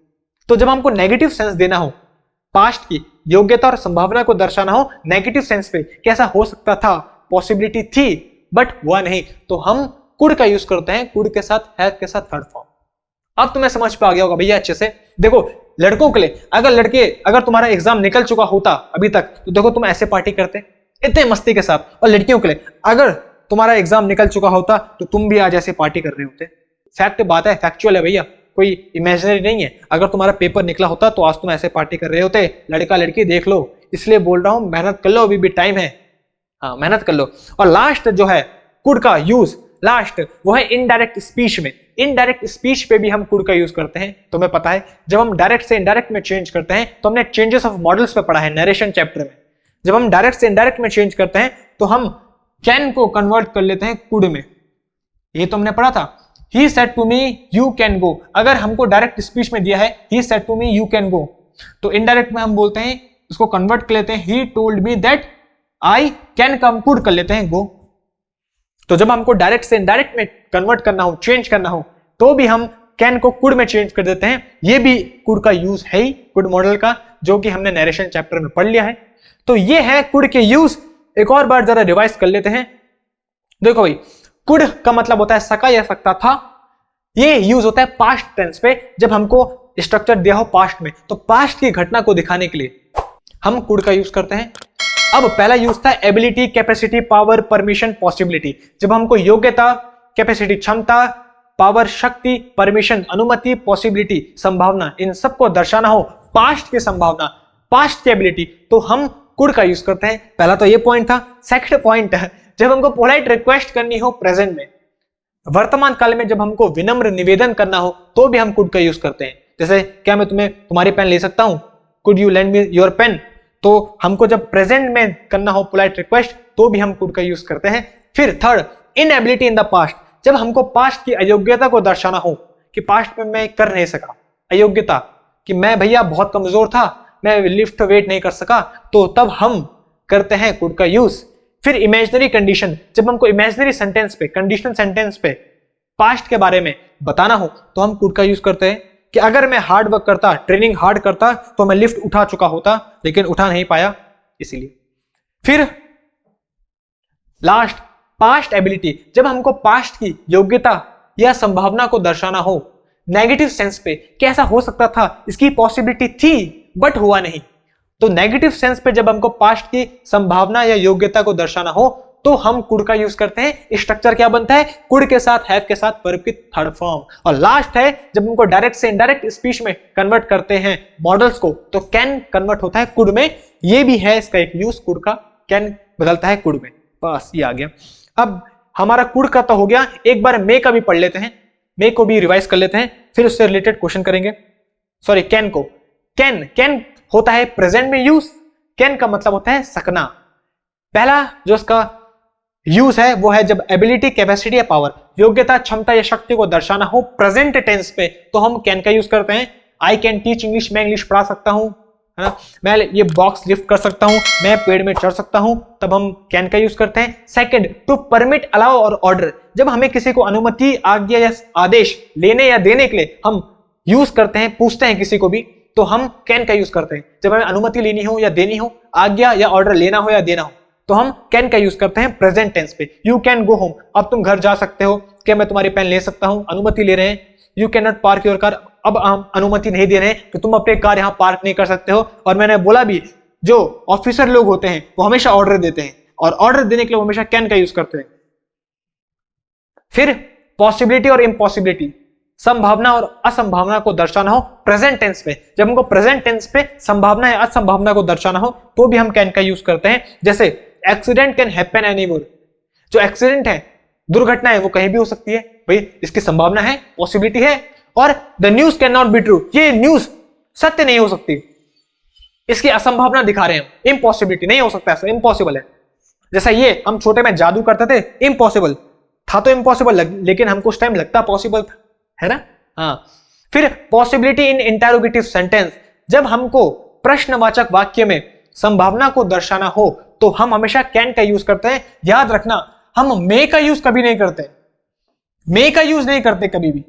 तो जब हमको नेगेटिव सेंस देना हो, पास्ट की योग्यता और संभावना को दर्शाना हो नेगेटिव सेंस पे, कैसा हो सकता था, पॉसिबिलिटी थी बट हुआ नहीं, तो हम कुड का यूज करते हैं, कुड के साथ हैव के साथ थर्ड फॉर्म। अब तुम्हें समझ पे आ गया होगा भैया अच्छे से। देखो लड़कों के लिए, अगर तुम्हारा एग्जाम निकल चुका होता अभी तक, तो देखो तुम ऐसे पार्टी करते इतने मस्ती के साथ, और लड़कियों के लिए अगर तुम्हारा एग्जाम निकल चुका होता तो तुम भी आज ऐसे पार्टी कर रहे होते। फैक्ट बात है, फैक्चुअल है भैया, कोई इमेजिनरी नहीं है। अगर तुम्हारा पेपर निकला होता तो आज तुम ऐसे पार्टी कर रहे होते। लड़का लड़की देख लो, इसलिए बोल रहा हूं मेहनत कर लो, अभी भी टाइम है, हाँ मेहनत कर लो। और लास्ट जो है कुड का यूज, लास्ट वो है इनडायरेक्ट स्पीच में। इनडायरेक्ट स्पीच पे भी हम कुड का यूज करते हैं। तुम्हें पता है जब हम डायरेक्ट से इनडायरेक्ट में चेंज करते हैं, तो हमने चेंजेस ऑफ मॉडल्स पे पढ़ा है नरेशन चैप्टर में। जब हम डायरेक्ट से इनडायरेक्ट में चेंज करते हैं तो हम कैन को कन्वर्ट कर लेते हैं कुड में, ये तो हमने पढ़ा था। He said to me you can go, अगर हमको डायरेक्ट स्पीच में दिया है he said to me you can go, तो इनडायरेक्ट में हम बोलते हैं, उसको कन्वर्ट कर लेते हैं, he told me that I can come, could कर लेते हैं गो। तो जब हमको डायरेक्ट से इनडायरेक्ट में कन्वर्ट करना हो, चेंज करना हो, तो भी हम कैन को कुड में चेंज कर देते हैं। ये भी कुड का यूज है ही, कुड मॉडल का, जो कि हमने नरेशन चैप्टर में पढ़ लिया है। तो ये है कुड के यूज। एक और बार जरा रिवाइज कर लेते हैं। देखो भाई, कुड का मतलब होता है सका या सकता था। ये यूज होता है पास्ट टेंस पे, जब हमको स्ट्रक्चर दिया हो पास्ट में, तो पास्ट की घटना को दिखाने के लिए हम कुड का यूज करते हैं। अब पहला यूज था ability, capacity, power, permission, possibility. जब हमको योग्यता, कैपेसिटी क्षमता, पावर शक्ति, परमिशन अनुमति, पॉसिबिलिटी संभावना, इन सबको दर्शाना हो, पास्ट की संभावना, पास्ट की एबिलिटी, तो हम कुड का यूज करते हैं। पहला तो ये पॉइंट था। सेकंड पॉइंट है, जब हमको पोलाइट रिक्वेस्ट करनी हो प्रेजेंट में, वर्तमान काल में जब हमको विनम्र निवेदन करना हो, तो भी हम कुड का यूज करते हैं। जैसे क्या मैं तुम्हारी पेन ले सकता हूं, could you lend me your pen, तो हमको जब प्रेजेंट में करना हो पोलाइट रिक्वेस्ट, तो भी हम कुड का यूज करते हैं। फिर third, inability in the past, जब हमको पास्ट की अयोग्यता को दर्शाना हो कि पास्ट में मैं कर नहीं सका, अयोग्यता कि मैं भैया बहुत कमजोर था, मैं लिफ्ट वेट नहीं कर सका, तो तब हम करते हैं कुड का यूज। फिर इमेजिनरी कंडीशन, जब हमको इमेजिनरी सेंटेंस पे, कंडीशनल सेंटेंस पे पास्ट के बारे में बताना हो, तो हम कुड का यूज करते हैं कि अगर मैं हार्ड वर्क करता, ट्रेनिंग हार्ड करता, तो मैं लिफ्ट उठा चुका होता, लेकिन उठा नहीं पाया इसीलिए। फिर लास्ट, पास्ट एबिलिटी, जब हमको पास्ट की योग्यता या संभावना को दर्शाना हो नेगेटिव सेंस पे, कैसा हो सकता था, इसकी पॉसिबिलिटी थी बट हुआ नहीं, तो नेगेटिव सेंस पे जब हमको पास्ट की संभावना या योग्यता को दर्शाना हो, तो हम कुड का यूज करते हैं। स्ट्रक्चर क्या बनता है, कुड के साथ हैव के साथ वर्ब की थर्ड फॉर्म। और लास्ट है, जब हमको डायरेक्ट से इनडायरेक्ट स्पीच में कन्वर्ट करते हैं मॉडल्स को, तो कैन कन्वर्ट होता है कुड में। ये भी है इसका एक यूज, कुड का, कैन बदलता है कुड में। बस ये आ गया। अब हमारा कुड का तो हो गया, एक बार मे का भी पढ़ लेते हैं, मे को भी रिवाइज कर लेते हैं, फिर उससे रिलेटेड क्वेश्चन करेंगे। सॉरी, कैन को, कैन होता है प्रेजेंट में यूज। कैन का मतलब होता है सकना। पहला जो इसका यूज है वो है जब एबिलिटी, कैपेसिटी या पावर, योग्यता, क्षमता या शक्ति को दर्शाना हो प्रेजेंट टेंस पे, तो हम कैन का यूज करते हैं। आई कैन टीच इंग्लिश, मैं इंग्लिश पढ़ा सकता हूं, है ना, मैं ये बॉक्स लिफ्ट कर सकता हूं, मैं पेड़ में चढ़ सकता हूं, तब हम कैन का यूज करते हैं। सेकंड, टू परमिट, अलाउ और ऑर्डर, जब हमें किसी को अनुमति, आज्ञा या आदेश लेने या देने के लिए हम यूज करते हैं, पूछते हैं किसी को भी, तो हम कैन का यूज करते हैं। जब हमें अनुमति लेनी हो या देनी हो, आज्ञा या ऑर्डर लेना हो या देना हो, तो हम कैन का यूज करते हैं प्रेजेंट टेंस पे। यू कैन गो होम, अब तुम घर जा सकते हो, क्या मैं तुम्हारी पेन ले सकता हूं, अनुमति ले रहे हैं। You can not park your car, अब हम अनुमति नहीं दे रहे हैं कि तुम अपने कार यहां पार्क नहीं कर सकते हो। और मैंने बोला भी, जो ऑफिसर लोग होते हैं वो हमेशा ऑर्डर देते हैं, और ऑर्डर देने के लिए वो हमेशा कैन का यूज करते हैं। फिर पॉसिबिलिटी और इम्पॉसिबिलिटी, संभावना और असंभावना को दर्शाना हो प्रेजेंट टेंस पे, जब हमको प्रेजेंट टेंस पे संभावना या असंभावना को दर्शाना हो तो भी हम कैन का यूज करते हैं। जैसे एक्सीडेंट कैन हैपन एनीवेयर, जो एक्सीडेंट है, दुर्घटना है, वो कहीं भी हो सकती है, भाई इसकी संभावना है, पॉसिबिलिटी है। और the news can not be true, ये न्यूज सत्य नहीं हो सकती, इसकी असंभावना दिखा रहे हैं, इम्पॉसिबिलिटी, नहीं हो सकता ऐसा, इम्पॉसिबल है। जैसा ये हम छोटे में जादू करते थे, इम्पॉसिबल था, तो इम्पॉसिबल लेकिन हमको उस टाइम लगता पॉसिबल था, है ना। हाँ, फिर पॉसिबिलिटी इन इंटरोगेटिव सेंटेंस, जब हमको प्रश्नवाचक वाक्य में संभावना को दर्शाना हो तो हम हमेशा कैन का यूज करते हैं। याद रखना, हम मे का यूज कभी नहीं करते, मे का यूज नहीं करते कभी भी,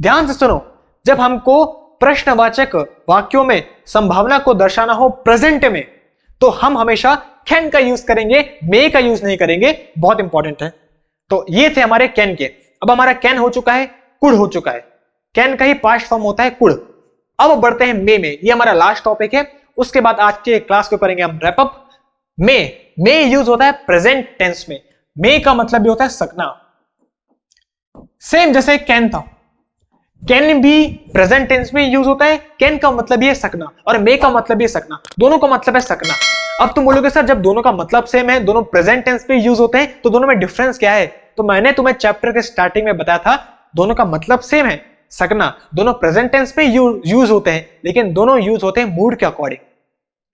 ध्यान से सुनो। जब हमको प्रश्नवाचक वाक्यों में संभावना को दर्शाना हो प्रेजेंट में, तो हम हमेशा कैन का यूज करेंगे, मे का यूज नहीं करेंगे, बहुत इंपॉर्टेंट है। तो ये थे हमारे कैन के। अब हमारा कैन हो चुका है, कुड हो चुका है, कैन का ही पास्ट फॉर्म होता है कुड। अब बढ़ते हैं मे में, ये हमारा लास्ट टॉपिक है, उसके बाद आज के क्लास को करेंगे हम रैप अप। मे यूज होता है प्रेजेंट टेंस में, मे का मतलब भी होता है सकना, सेम जैसे कैन था, कैन भी प्रेजेंट टेंस में यूज होता है, कैन का मतलब ये सकना और मे का मतलब ये सकना, दोनों का मतलब है सकना। अब तुम बोलोगे सर जब दोनों का मतलब सेम है, दोनों प्रेजेंट टेंस पे यूज होते हैं, तो दोनों में डिफरेंस क्या है? तो मैंने तुम्हें चैप्टर के स्टार्टिंग में बताया था, दोनों का मतलब सेम है, सकना, दोनों प्रेजेंट टेंस पे यूज होते हैं, लेकिन दोनों यूज होते हैं मूड के अकॉर्डिंग।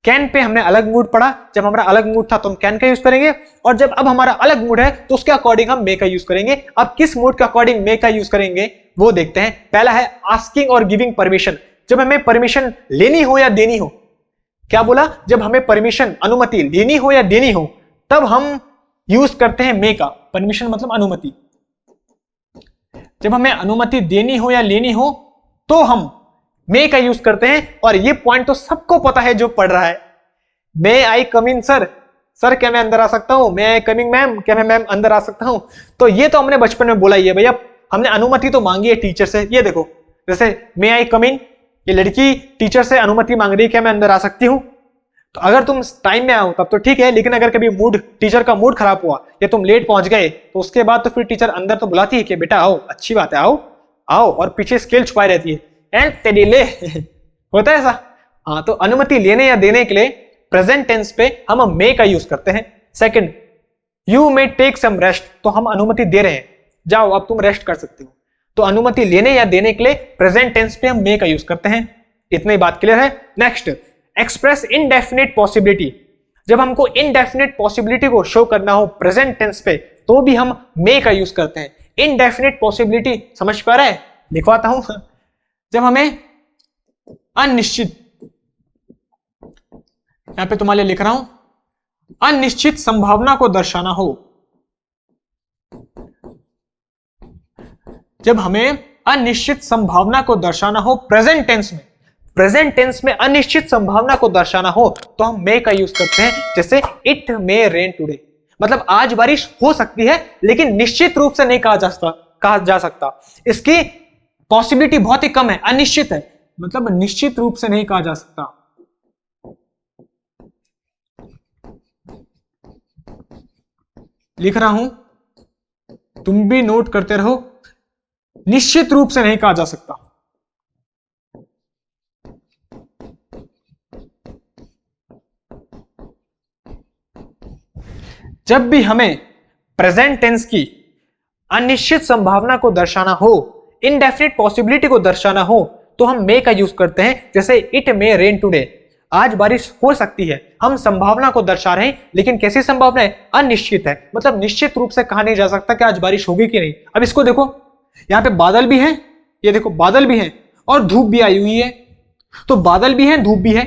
कैन पे हमने अलग मूड पढ़ा, जब हमारा अलग मूड था तो हम कैन का यूज करेंगे, और जब अब हमारा अलग मूड है तो उसके अकॉर्डिंग हम मे का यूज करेंगे। अब किस मूड के अकॉर्डिंग मे का यूज करेंगे वो देखते हैं। पहला है आस्किंग और गिविंग परमिशन, जब हमें परमिशन लेनी हो या देनी हो। क्या बोला? जब हमें परमिशन, अनुमति लेनी हो या देनी हो, तब हम यूज करते हैं मे का। परमिशन मतलब अनुमति। जब हमें अनुमति देनी हो या लेनी हो तो हम मे का यूज करते हैं। और ये पॉइंट तो सबको पता है जो पढ़ रहा है। मे आई कम इन सर, सर क्या मैं अंदर आ सकता हूं? मे आई कमिंग मैम, क्या मैं मैम अंदर आ सकता हूं? तो ये तो हमने बचपन में बोला ही है भैया, हमने अनुमति तो मांगी है टीचर से। ये देखो, जैसे मे आई कम इन, ये लड़की टीचर से अनुमति मांग रही है, क्या मैं अंदर आ सकती हूँ? तो अगर तुम टाइम में आओ तब तो ठीक है, लेकिन अगर कभी मूड, टीचर का मूड खराब हुआ या तुम लेट पहुंच गए, तो उसके बाद तो फिर टीचर अंदर तो बुलाती है कि बेटा आओ, अच्छी बात है, आओ आओ, और पीछे स्केल छुपाई रहती है, एंड तेरी ले होता है ऐसा। हाँ, तो अनुमति लेने या देने के लिए प्रेजेंट टेंस पे हम मे का यूज करते हैं। Second, you may take some rest, तो हम अनुमति दे रहे हैं, जाओ अब तुम रेस्ट कर सकते हो। तो अनुमति लेने या देने के लिए प्रेजेंट टेंस पे हम मे का यूज करते हैं। इतनी बात क्लियर है? नेक्स्ट, एक्सप्रेस इनडेफिनिट पॉसिबिलिटी, जब हमको इनडेफिनिट पॉसिबिलिटी को शो करना हो प्रेजेंट टेंस पे, तो भी हम मे का यूज करते हैं। इनडेफिनिट पॉसिबिलिटी समझ पा रहा है? लिखवाता हूं। जब हमें अनिश्चित, यहां पे तुम्हारे लिए लिख रहा हूं, अनिश्चित संभावना को दर्शाना हो, जब हमें अनिश्चित संभावना को दर्शाना हो प्रेजेंट टेंस में, प्रेजेंट टेंस में अनिश्चित संभावना को दर्शाना हो, तो हम मे का यूज करते हैं। जैसे इट मे रेन टुडे, मतलब आज बारिश हो सकती है, लेकिन निश्चित रूप से नहीं कहा जा सकता। इसकी पॉसिबिलिटी बहुत ही कम है, अनिश्चित है, मतलब निश्चित रूप से नहीं कहा जा सकता। लिख रहा हूं, तुम भी नोट करते रहो, निश्चित रूप से नहीं कहा जा सकता। जब भी हमें प्रेजेंट टेंस की अनिश्चित संभावना को दर्शाना हो, इनडेफिनिट पॉसिबिलिटी को दर्शाना हो, तो हम मे का यूज करते हैं। जैसे इट मे रेन टुडे, आज बारिश हो सकती है, हम संभावना को दर्शा रहे हैं, लेकिन कैसी संभावना है? अनिश्चित है, मतलब निश्चित रूप से कहा नहीं जा सकता कि आज बारिश होगी कि नहीं। अब इसको देखो, यहाँ पे बादल भी हैं, ये देखो बादल भी हैं और धूप भी आई हुई है। तो बादल भी है, धूप भी है,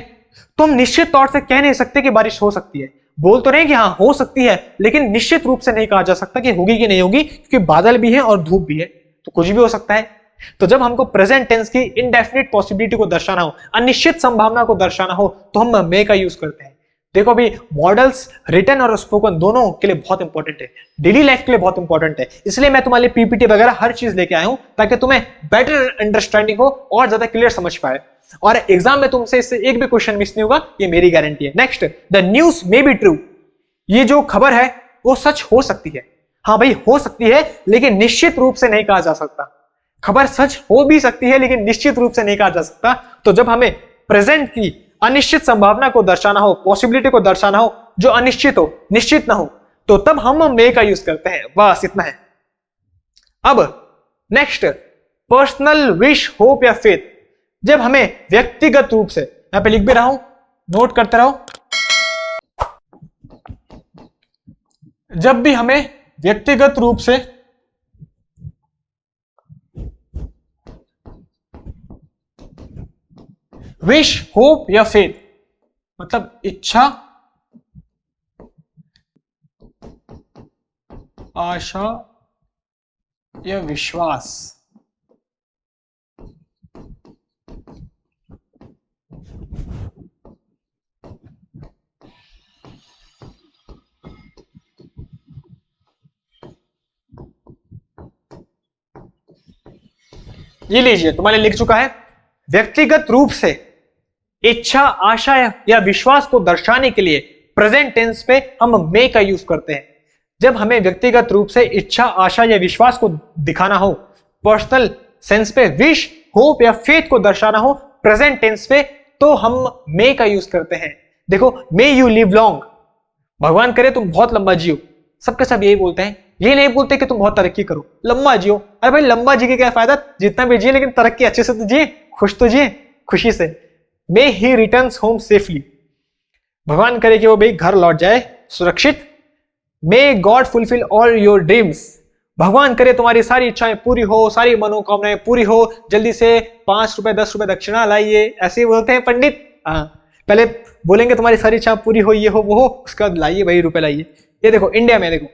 तो हम निश्चित तौर से कह नहीं सकते कि बारिश हो सकती है। बोल तो रहे कि हाँ हो सकती है, लेकिन निश्चित रूप से नहीं कहा जा सकता कि होगी कि नहीं होगी, क्योंकि बादल भी है और धूप भी है, तो कुछ भी हो सकता है। तो जब हमको प्रेजेंट टेंस की इनडेफिनिट पॉसिबिलिटी को दर्शाना हो, अनिश्चित संभावना को दर्शाना हो, तो हम मे का यूज करते हैं। देखो अभी मॉडल्स रिटन और स्पोकन दोनों के लिए बहुत इंपॉर्टेंट है, डेली लाइफ के लिए बहुत इंपॉर्टेंट है, इसलिए मैं तुम्हारे लिए पीपीटी वगैरह हर चीज लेके आया हूं ताकि तुम्हें बेटर अंडरस्टैंडिंग हो और ज्यादा क्लियर समझ पाए, और एग्जाम में तुमसे इससे एक भी क्वेश्चन मिस नहीं होगा, ये मेरी गारंटी है। Next, the news may be true, ये जो खबर है वो सच हो सकती है। हाँ भाई हो सकती है, लेकिन निश्चित रूप से नहीं कहा जा सकता। खबर सच हो भी सकती है, लेकिन निश्चित रूप से नहीं कहा जा सकता। तो जब हमें प्रेजेंट की अनिश्चित संभावना को दर्शाना हो, पॉसिबिलिटी को दर्शाना हो जो अनिश्चित हो, निश्चित ना हो, तो तब हम मे का यूज करते हैं। बस इतना है। अब नेक्स्ट, पर्सनल विश, होप या फेथ, जब हमें व्यक्तिगत रूप से, यहां पे लिख भी रहा हूं, नोट करते रहो, जब भी हमें व्यक्तिगत रूप से विश, होप या फेथ, मतलब इच्छा, आशा या विश्वास, ये लीजिए तुम्हारे लिख चुका है। व्यक्तिगत रूप से इच्छा, आशा या विश्वास को दर्शाने के लिए प्रेजेंट टेंस पे हम मे का यूज करते हैं। जब हमें व्यक्तिगत रूप से इच्छा, आशा या विश्वास को दिखाना हो, पर्सनल सेंस पे विश, होप या फेथ को दर्शाना हो प्रेजेंट टेंस पे, तो हम मे का यूज करते हैं। देखो, मे यू लिव लॉन्ग, भगवान करे तुम बहुत लंबा जियो, सबके सब यही बोलते हैं, ये नहीं बोलते कि तुम बहुत तरक्की करो, लंबा जियो। अरे भाई लंबा जी के क्या फायदा, जितना भी जिए लेकिन तरक्की अच्छे से तो जिए, खुश तो जिए, खुशी से। मे ही रिटर्न्स होम सेफली, भगवान करे कि वो भाई घर लौट जाए सुरक्षित। May God fulfil all your dreams, भगवान करे तुम्हारी सारी इच्छाएं पूरी हो, सारी मनोकामनाएं पूरी हो, जल्दी से 5 रुपए 10 रुपए दक्षिणा लाइए, ऐसे ही बोलते हैं पंडित। पहले बोलेंगे तुम्हारी सारी इच्छा पूरी हो, ये हो वो हो, उसके बाद लाइए भाई रुपए लाइए। ये देखो इंडिया में देखो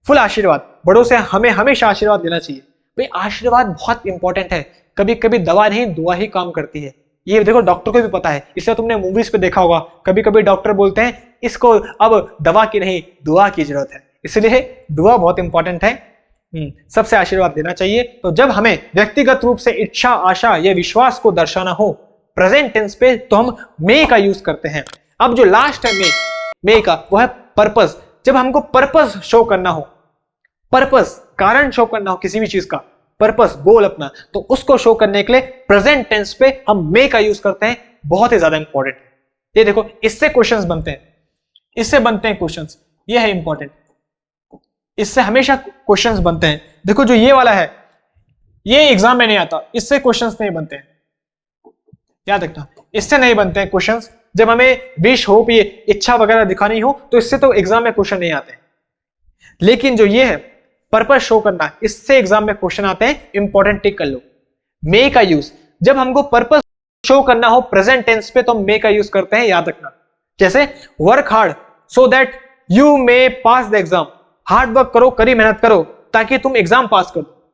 फुल आशीर्वाद, बड़ों से हमें हमेशा आशीर्वाद लेना चाहिए भाई, आशीर्वाद बहुत इंपॉर्टेंट है। कभी कभी दवा नहीं दुआ ही काम करती है, ये देखो डॉक्टर को भी पता है, इसलिए तुमने मूवीज पे देखा होगा, कभी कभी डॉक्टर बोलते हैं इसको अब दवा की नहीं दुआ की जरूरत है, इसलिए दुआ बहुत इंपॉर्टेंट है। सबसे आशीर्वाद देना चाहिए। तो जब हमें व्यक्तिगत रूप से इच्छा, आशा या विश्वास को दर्शाना हो प्रेजेंट टेंस पे, तो हम मे का यूज करते हैं। अब जो लास्ट है मे का, वो है पर्पस। जब हमको पर्पस शो करना हो, पर्पस कारण शो करना हो किसी भी चीज का, पर्पस गोल अपना, तो उसको शो करने के लिए प्रेजेंट टेंस पे हम मे का यूज करते हैं, बहुत ही ज्यादा इंपॉर्टेंट। ये देखो इससे क्वेश्चंस बनते हैं, इससे बनते हैं क्वेश्चंस, ये है इंपॉर्टेंट, इससे हमेशा क्वेश्चंस बनते हैं। देखो जो ये वाला है, ये एग्जाम में नहीं आता, इससे क्वेश्चंस नहीं बनते हैं, याद रखना, इससे नहीं बनते हैं क्वेश्चंस। जब हमें विश, होप, ये इच्छा वगैरह दिखानी हो, तो इससे तो एग्जाम में क्वेश्चन नहीं आते। लेकिन जो ये है पर्पस शो करना, इससे एग्जाम में क्वेश्चन आते हैं, इंपॉर्टेंट टिक कर लो। मे का यूज, जब हमको पर्पस शो करना हो प्रेजेंट टेंस पे, तो हम मे का यूज करते हैं, याद रखना। जैसे work hard so that you may pass the exam, hard work करो, कड़ी मेहनत करो ताकि तुम एग्जाम पास करो।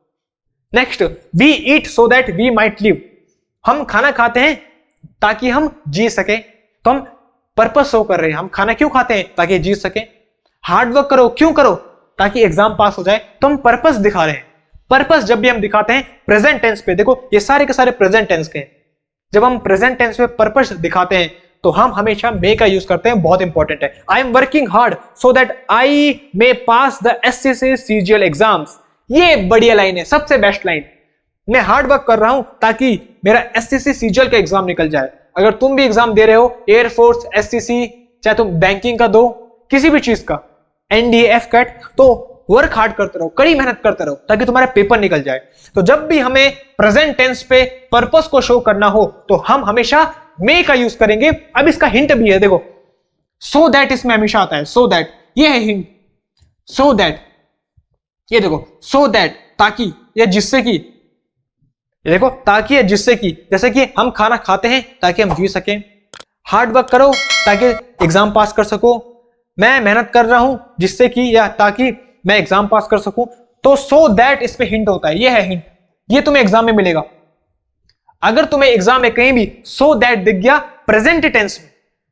Next, we eat so that we might live, हम खाना खाते हैं ताकि हम जी सके, तो हम पर्पस शो कर रहे हैं, हम खाना क्यों खाते हैं ताकि जी सके। हार्ड वर्क करो, क्यों करो, ताकि एग्जाम पास हो जाए, तो हम पर्पस दिखा रहे हैं। पर्पस जब भी हम दिखाते हैं प्रेजेंट टेंस पे, देखो ये सारे के सारे प्रेजेंट टेंस के हैं, जब हम प्रेजेंट टेंस पे पर्पस दिखाते हैं तो हम हमेशा मे का यूज करते हैं, बहुत इंपॉर्टेंट है। I am working hard so that I may pass the assessee CGL exams, ये बढ़िया लाइन है, सबसे बेस्ट लाइन। मैं हार्ड वर्क कर रहा हूं ताकि मेरा एसएससी सीजीएल का एग्जाम निकल जाए। अगर तुम भी एग्जाम दे रहे हो, एयरफोर्स, एससीसी, चाहे तुम बैंकिंग का दो, किसी भी चीज का, एनडीए, एफकैट, तो वर्क हार्ड करते रहो, कड़ी मेहनत करते रहो ताकि तुम्हारा पेपर निकल जाए। तो जब भी हमें प्रेजेंट टेंस पे पर्पस को शो करना हो, तो हम हमेशा मे का यूज करेंगे। अब इसका हिंट भी है, देखो सो दैट इसमें हमेशा आता है, सो दैट, ये है हिंट, सो दैट, ये देखो सो दैट, ताकि, या जिससे कि, ये देखो ताकि या जिससे कि, जैसे कि हम खाना खाते हैं ताकि हम जी सकें, हार्ड वर्क करो ताकि एग्जाम पास कर सको, मैं मेहनत कर रहा हूं जिससे कि या ताकि मैं एग्जाम पास कर सकूं, तो सो दैट इस पे हिंट होता है, ये है हिंट, ये तुम्हें एग्जाम में मिलेगा। अगर तुम्हें एग्जाम में कहीं भी सो दैट दिख गया प्रेजेंट टेंस में,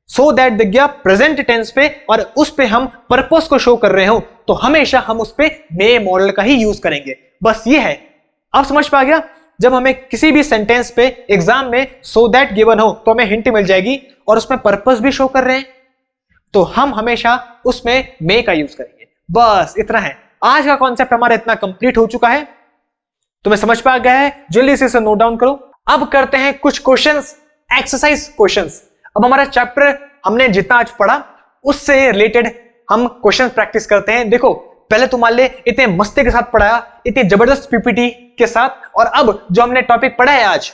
सो दैट दिख गया प्रेजेंट टेंस पे और उस पे हम पर्पस को शो कर रहे हो, तो हमेशा हम उस पे मे मॉडल का ही यूज करेंगे। बस ये है, अब समझ पा गया? जब हमें किसी भी सेंटेंस पे एग्जाम में सो दैट गिवन हो तो हमें हिंट मिल जाएगी और उसमें पर्पस भी शो कर रहे हैं, तो हम हमेशा उसमें मे का यूज करेंगे। बस इतना है, आज का कॉन्सेप्ट हमारा इतना कंप्लीट हो चुका है, तुम्हें समझ पा गया है? जल्दी से इसे नोट डाउन करो। अब करते हैं कुछ क्वेश्चंस, एक्सरसाइज क्वेश्चंस। अब हमारा चैप्टर हमने जितना आज पढ़ा उससे रिलेटेड हम क्वेश्चन प्रैक्टिस करते हैं। देखो पहले तुम्हारे लिए इतने मस्ती के साथ पढ़ाया, इतनी जबरदस्त पीपीटी के साथ, और अब जो हमने टॉपिक पढ़ा है आज,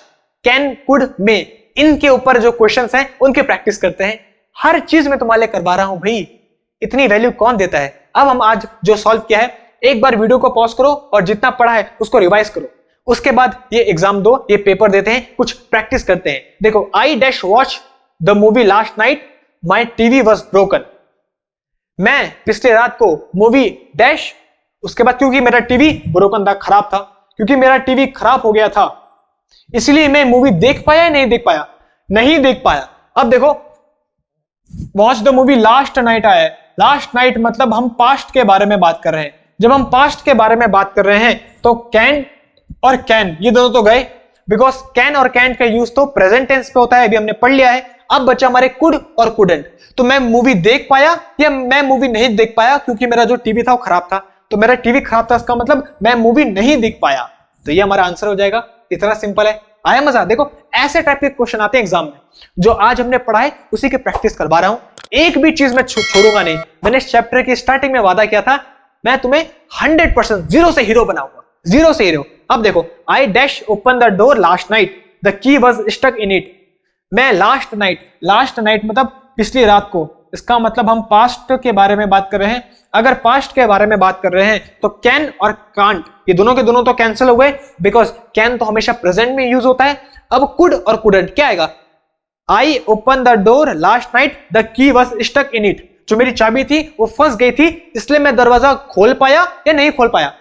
कैन, कुड, मे, इनके ऊपर जो क्वेश्चंस हैं उनके प्रैक्टिस करते हैं। हर चीज में तुम्हारे लिए करवा रहा हूं भाई, इतनी वैल्यू कौन देता है। अब हम आज जो सॉल्व किया है, एक बार वीडियो को पॉज करो और जितना पढ़ा है उसको रिवाइज करो, उसके बाद ये एग्जाम दो, ये पेपर देते हैं, कुछ प्रैक्टिस करते हैं। देखो, I dash watch the movie last night, my TV was broken. मैं पिछले रात को मूवी डैश, उसके बाद क्योंकि मेरा टीवी ब्रोकन था, खराब था, क्योंकि मेरा टीवी खराब हो गया था इसलिए मैं मूवी देख पाया या नहीं देख पाया, नहीं देख पाया। अब देखो watch the movie last night आया है, लास्ट नाइट मतलब हम पास्ट के बारे में बात कर रहे हैं। जब हम पास्ट के बारे में बात कर रहे हैं तो कैन और कैन ये दोनों तो गए, बिकॉज कैन और कैंट का यूज तो प्रेजेंट टेंस पे होता है, अभी हमने पढ़ लिया है। अब बचा हमारे कुड और कुडंट। तो मैं मूवी देख पाया या मैं मूवी नहीं देख पाया, क्योंकि मेरा जो टीवी था वो खराब था, तो मेरा टीवी खराब था, इसका मतलब मैं मूवी नहीं देख पाया, तो ये हमारा आंसर हो जाएगा। इतना सिंपल है। आया मजा? देखो ऐसे टाइप के क्वेश्चन आते हैं एग्जाम में, जो आज हमने पढ़ा है उसी की प्रैक्टिस करवा रहा हूं, एक भी चीज मैं छोड़ूंगा नहीं। मैंने इस चैप्टर की स्टार्टिंग में वादा किया था मैं तुम्हें 100% जीरो से हीरो बनाऊंगा, जीरो से हीरो। अब देखो, I dash open the door last night, the key was stuck in it. मैं लास्ट नाइट मतलब पिछली रात को, इसका मतलब हम पास्ट के बारे में बात कर रहे हैं। अगर पास्ट के बारे में बात कर रहे हैं तो कैन और कांट ये दोनों के दोनों तो कैंसिल हो गए, बिकॉज कैन तो हमेशा प्रेजेंट में यूज होता है। अब कुड और कुडंट क्या आएगा? I open the door last night, the key was stuck in it. जो मेरी चाबी थी वो फंस गई थी, इसलिए मैं दरवाजा खोल पाया या नहीं खोल पाया।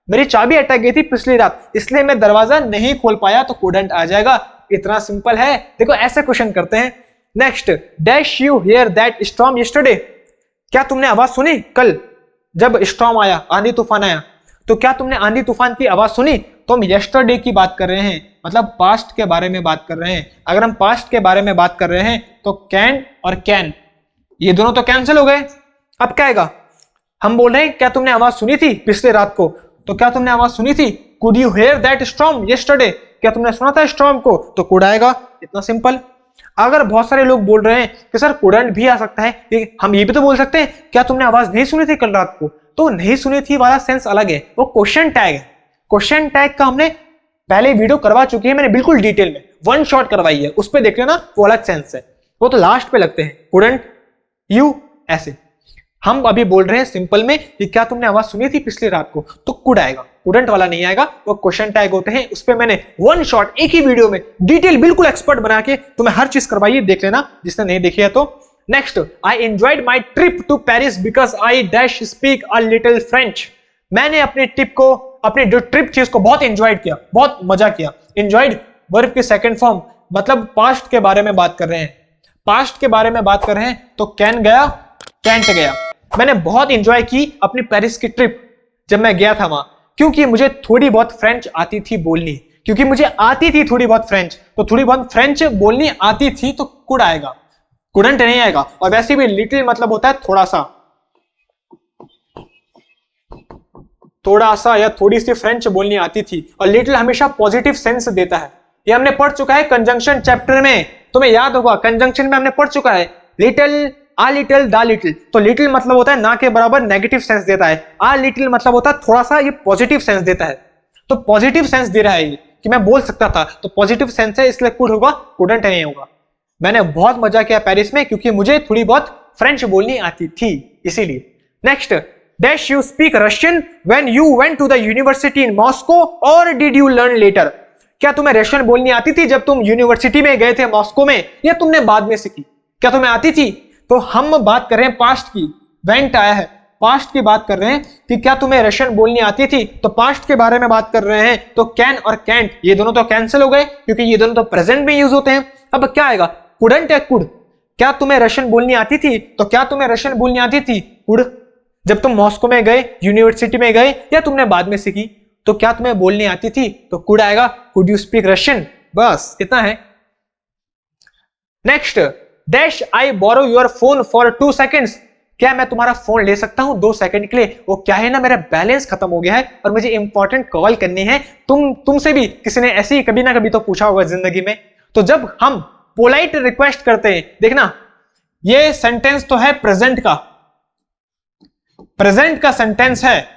मेरी चाबी अटक गई थी पिछली रात, इसलिए मैं दरवाजा नहीं खोल पाया, तो कुडंट आ जाएगा। इतना सिंपल है। देखो ऐसे क्वेश्चन करते हैं। Next, dash you here that storm yesterday. क्या तुमने आवाज सुनी कल जब स्टॉर्म आया, आंधी तूफान आया, तो क्या तुमने आंधी तूफान की आवाज सुनी? तो हम यस्टरडे की बात कर रहे हैं, मतलब पास्ट के बारे में बात कर रहे हैं। अगर हम पास्ट के बारे में बात कर रहे हैं तो कैन और कैन ये दोनों तो कैंसिल हो गए। अब क्या आएगा? हम बोल रहे हैं क्या तुमने आवाज सुनी थी पिछले रात को, तो क्या तुमने आवाज सुनी थी? Could you here that storm yesterday, क्या तुमने सुना था स्टॉर्म को, तो कुड आएगा। इतना सिंपल। अगर बहुत सारे लोग बोल रहे हैं कि सर कुडंट भी आ सकता है, हम ये भी तो बोल सकते हैं क्या तुमने आवाज नहीं सुनी थी कल रात को, तो नहीं सुनी थी वाला सेंस अलग है, वो क्वेश्चन टैग है। क्वेश्चन टैग का हमने पहले वीडियो करवा चुकी है, मैंने बिल्कुल डिटेल में वन शॉट करवाई है, उस पर देख लेना, वो अलग सेंस है, वो तो लास्ट पे लगते हैं। कुडंट, यू, ऐसे। हम अभी बोल रहे हैं सिंपल में कि क्या तुमने आवाज सुनी थी पिछली रात को, तो कुड आएगा, कुडंट वाला नहीं आएगा, वो क्वेश्चन टैग होते हैं। उस पे मैंने वन शॉट एक ही वीडियो में डिटेल बिल्कुल एक्सपर्ट बना के तुम्हें हर चीज करवाइए, देख लेना जिसने नहीं देखी है तो। Next, I enjoyed my trip to Paris because I dash speak a little French. मैंने अपनी ट्रिप को, अपनी जो ट्रिप थी उसको बहुत एंजॉय किया, बहुत मजा किया। एंजॉयड वर्ब की सेकंड फॉर्म, मतलब पास्ट के बारे में बात कर रहे हैं, पास्ट के बारे में बात कर रहे हैं तो कैन गया, कैंट गया। मैंने बहुत एंजॉय की अपनी पेरिस की ट्रिप जब मैं गया था वहां, क्योंकि मुझे थोड़ी बहुत फ्रेंच आती थी बोलनी, क्योंकि मुझे आती थी थोड़ी बहुत फ्रेंच, तो थोड़ी बहुत फ्रेंच बोलनी आती थी, तो कुड आएगा, कुडंट नहीं आएगा। और वैसे भी लिटिल मतलब होता है थोड़ा सा, थोड़ा सा या थोड़ी सी फ्रेंच बोलनी आती थी, और लिटिल हमेशा पॉजिटिव सेंस देता है। ये हमने पढ़ चुका है कंजंक्शन चैप्टर में, तुम्हें याद होगा कंजंक्शन में हमने पढ़ चुका है। लिटिल, आ लिटिल, दा लिटिल, तो लिटिल मतलब होता है ना के बराबर नेगेटिव सेंस देता है, आ लिटिल मतलब होता है थोड़ा सा, ये पॉजिटिव सेंस देता है, तो पॉजिटिव सेंस दे रहा है ये कि मैं बोल सकता था, तो पॉजिटिव सेंस है इसलिए कुड होगा, कुडंट नहीं होगा। मैंने बहुत मजा किया पेरिस में, क्योंकि मुझे थोड़ी बहुत फ्रेंच बोलनी आती थी, इसीलिए। Next, dash you speak Russian when you went to the university in Moscow और डिड यू लर्न लेटर? क्या तुम्हें रशियन बोलनी आती थी जब तुम यूनिवर्सिटी में गए थे मॉस्को में, या तुमने बाद में सीखी? क्या तुम्हें आती थी? तो हम बात कर रहे हैं पास्ट की, वेंट आया है, पास्ट की बात कर रहे हैं कि क्या तुम्हें रशियन बोलनी आती थी, तो पास्ट के बारे में बात कर रहे हैं। तो कैन और कैंट ये दोनों तो कैंसिल हो गए, क्योंकि ये दोनों तो प्रेजेंट में यूज होते हैं। अब क्या आएगा? कुडंट या कुड? क्या तुम्हें रशियन बोलनी आती थी? तो क्या तुम्हें रशियन बोलनी आती थी? कुड। जब तुम मॉस्को में गए, यूनिवर्सिटी में गए, या तुमने बाद में सीखी, तो क्या तुम्हें बोलनी आती थी? तो कुड आएगा, कुड यू स्पीक रशियन, बस इतना है। Next, dash I borrow your phone for 2 seconds? क्या मैं तुम्हारा फोन ले सकता हूं 2 सेकंड के लिए? वो क्या है ना, मेरा बैलेंस खत्म हो गया है और मुझे इंपॉर्टेंट कॉल करनी है। तुमसे भी किसी ने ऐसे ही कभी ना कभी तो पूछा होगा जिंदगी में। तो जब हम पोलाइट रिक्वेस्ट करते हैं, देखना ये सेंटेंस तो है प्रेजेंट का सेंटेंस है,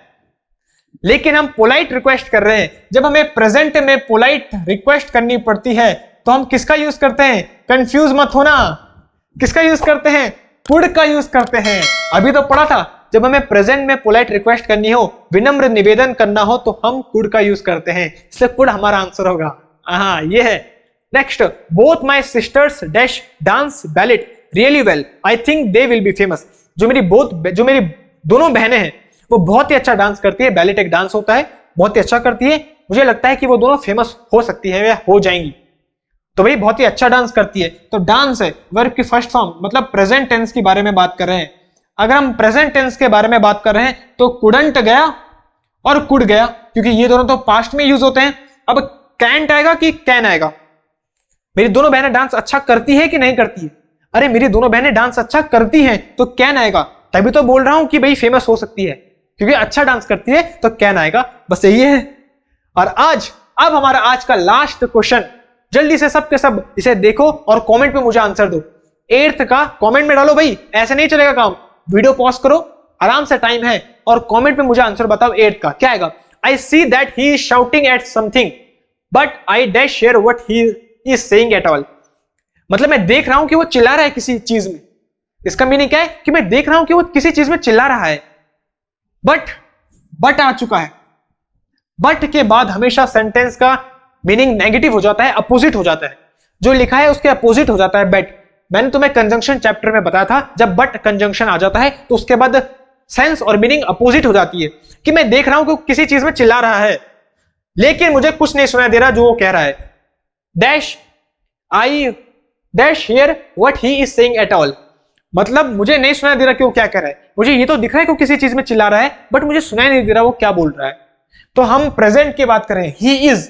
लेकिन हम पोलाइट रिक्वेस्ट कर रहे हैं। जब हमें प्रेजेंट में पोलाइट रिक्वेस्ट करनी पड़ती है तो हम किसका यूज करते हैं? कंफ्यूज मत होना, किसका यूज करते हैं? कुड का यूज करते हैं। अभी तो पढ़ा था, जब हमें प्रेजेंट में पोलाइट रिक्वेस्ट करनी हो, विनम्र निवेदन करना हो, तो हम कुड का यूज करते हैं, इसलिए कुड हमारा आंसर होगा। हाँ, ये है। Next, both my sisters dash dance ballot really well, I think they will be famous. जो मेरी दोनों बहनें हैं वो बहुत ही अच्छा डांस करती है। बैलेट एक डांस होता है, बहुत ही अच्छा करती है। मुझे लगता है कि वो दोनों फेमस हो सकती है या हो जाएंगी। तो भाई बहुत ही अच्छा डांस करती है, तो डांस है वर्ब की फर्स्ट फॉर्म, मतलब प्रेजेंट टेंस की बारे में बात कर रहे हैं। अगर हम प्रेजेंट टेंस के बारे में बात कर रहे हैं तो कुडंट गया और कुड गया, क्योंकि ये दोनों तो पास्ट में यूज होते हैं। अब कैंट आएगा कि कैन आएगा? मेरी दोनों बहनें डांस अच्छा करती है कि नहीं करती है? अरे मेरी दोनों बहनें डांस अच्छा करती हैं, तो कैन आएगा। तभी तो बोल रहा हूं कि भाई फेमस हो सकती है, क्योंकि अच्छा डांस करती है, तो कैन आएगा। बस यही है। और अब हमारा आज का लास्ट क्वेश्चन, जल्दी से सब के सब इसे देखो और कमेंट में मुझे आंसर दो। 8th का कमेंट में डालो भाई, ऐसे नहीं चलेगा काम। वीडियो पॉज करो, आराम से टाइम है, और कमेंट में मुझे आंसर बताओ। 8th का क्या आएगा? I see that he is shouting at something but I dash share what he is saying at all. मतलब मैं देख रहा हूं कि वो चिल्ला रहा है किसी चीज में। इसका मीनिंग क्या है? कि मैं देख रहा हूं कि वो किसी चीज में चिल्ला रहा है। बट आ चुका है। बट के बाद हमेशा सेंटेंस का मीनिंग नेगेटिव हो जाता है, अपोजिट हो जाता है। जो लिखा है उसके अपोजिट हो जाता है बेट। मैंने तुम्हें कंजंक्शन चैप्टर में बताया था, जब बट कंजंक्शन आ जाता है तो उसके बाद सेंस और मीनिंग अपोजिट हो जाती है। कि मैं देख रहा हूं कि किसी चीज में चिल्ला रहा है, लेकिन मुझे कुछ नहीं सुनाई दे रहा जो वो कह रहा है। Dash I dash here what he is saying at all. मतलब मुझे नहीं सुनाई दे रहा कि वो क्या कह रहा है। मुझे ये तो दिख रहा है कि वो किसी चीज में चिल्ला रहा है, बट मुझे सुनाई नहीं दे रहा वो क्या बोल रहा है। तो हम प्रेजेंट की बात करें, ही इज,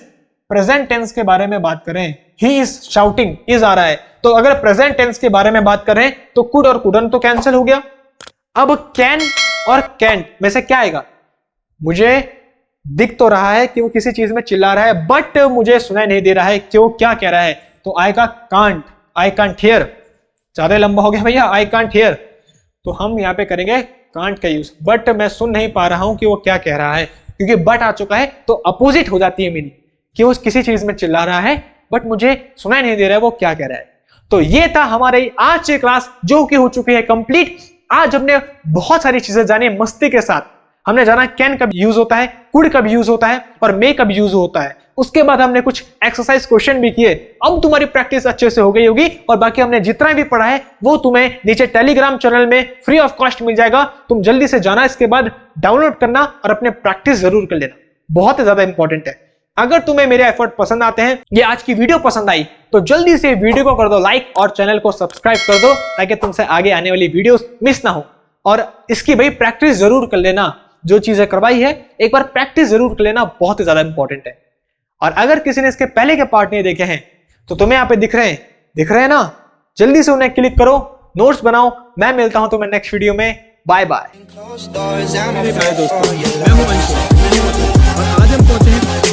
प्रेजेंट टेंस के बारे में बात करें, ही इज शाउटिंग, इज आ रहा है। तो अगर प्रेजेंट टेंस के बारे में बात करें तो कुड और कुडन तो कैंसिल हो गया। अब कैन और कैंट में से क्या आएगा? मुझे दिख तो रहा है कि वो किसी चीज में चिल्ला रहा है, बट मुझे सुनाई नहीं दे रहा है कि वो क्या कह रहा है। तो आएगा कांट, आई कांट हियर। ज्यादा लंबा हो गया भैया, आई कांट हियर। तो हम यहां पे करेंगे कांट का यूज। बट मैं सुन नहीं पा रहा हूं कि वो क्या कह रहा है, क्योंकि बट आ चुका है तो अपोजिट हो जाती है मीनिंग, कि वो किसी चीज में चिल्ला रहा है बट मुझे सुनाई नहीं दे रहा है वो क्या कह रहा है। तो ये था हमारी आज की क्लास, जो कि हो चुकी है कंप्लीट। आज हमने बहुत सारी चीजें जानी मस्ती के साथ। हमने जाना कैन कब यूज होता है, कुड कब यूज होता है, और मे कब यूज होता है। उसके बाद हमने कुछ एक्सरसाइज क्वेश्चन भी किए। अब तुम्हारी प्रैक्टिस अच्छे से हो गई होगी, और बाकी हमने जितना भी पढ़ा है वो तुम्हें नीचे टेलीग्राम चैनल में फ्री ऑफ कॉस्ट मिल जाएगा। तुम जल्दी से जाना, इसके बाद डाउनलोड करना और अपने प्रैक्टिस जरूर कर लेना, बहुत ज्यादा इंपॉर्टेंट है। अगर तुम्हें मेरे एफर्ट पसंद आते हैं, ये आज की वीडियो पसंद आई, तो जल्दी से वीडियो को कर दो लाइक और चैनल को सब्सक्राइब कर दो, ताकि तुमसे आगे आने वाली वीडियोस मिस ना हो। और इसकी भाई प्रैक्टिस जरूर कर लेना, जो चीजें करवाई है एक बार प्रैक्टिस जरूर कर लेना, बहुत ही ज्यादा इंपॉर्टेंट है। और अगर किसी ने इसके पहले के पार्ट नहीं देखे हैं तो तुम्हें यहाँ पे दिख रहे हैं ना, जल्दी से उन्हें क्लिक करो, नोट्स बनाओ। मैं मिलता हूं तुम्हें नेक्स्ट वीडियो में। Bye bye. मैं हूं अंशु, और आज हम पहुंचे हैं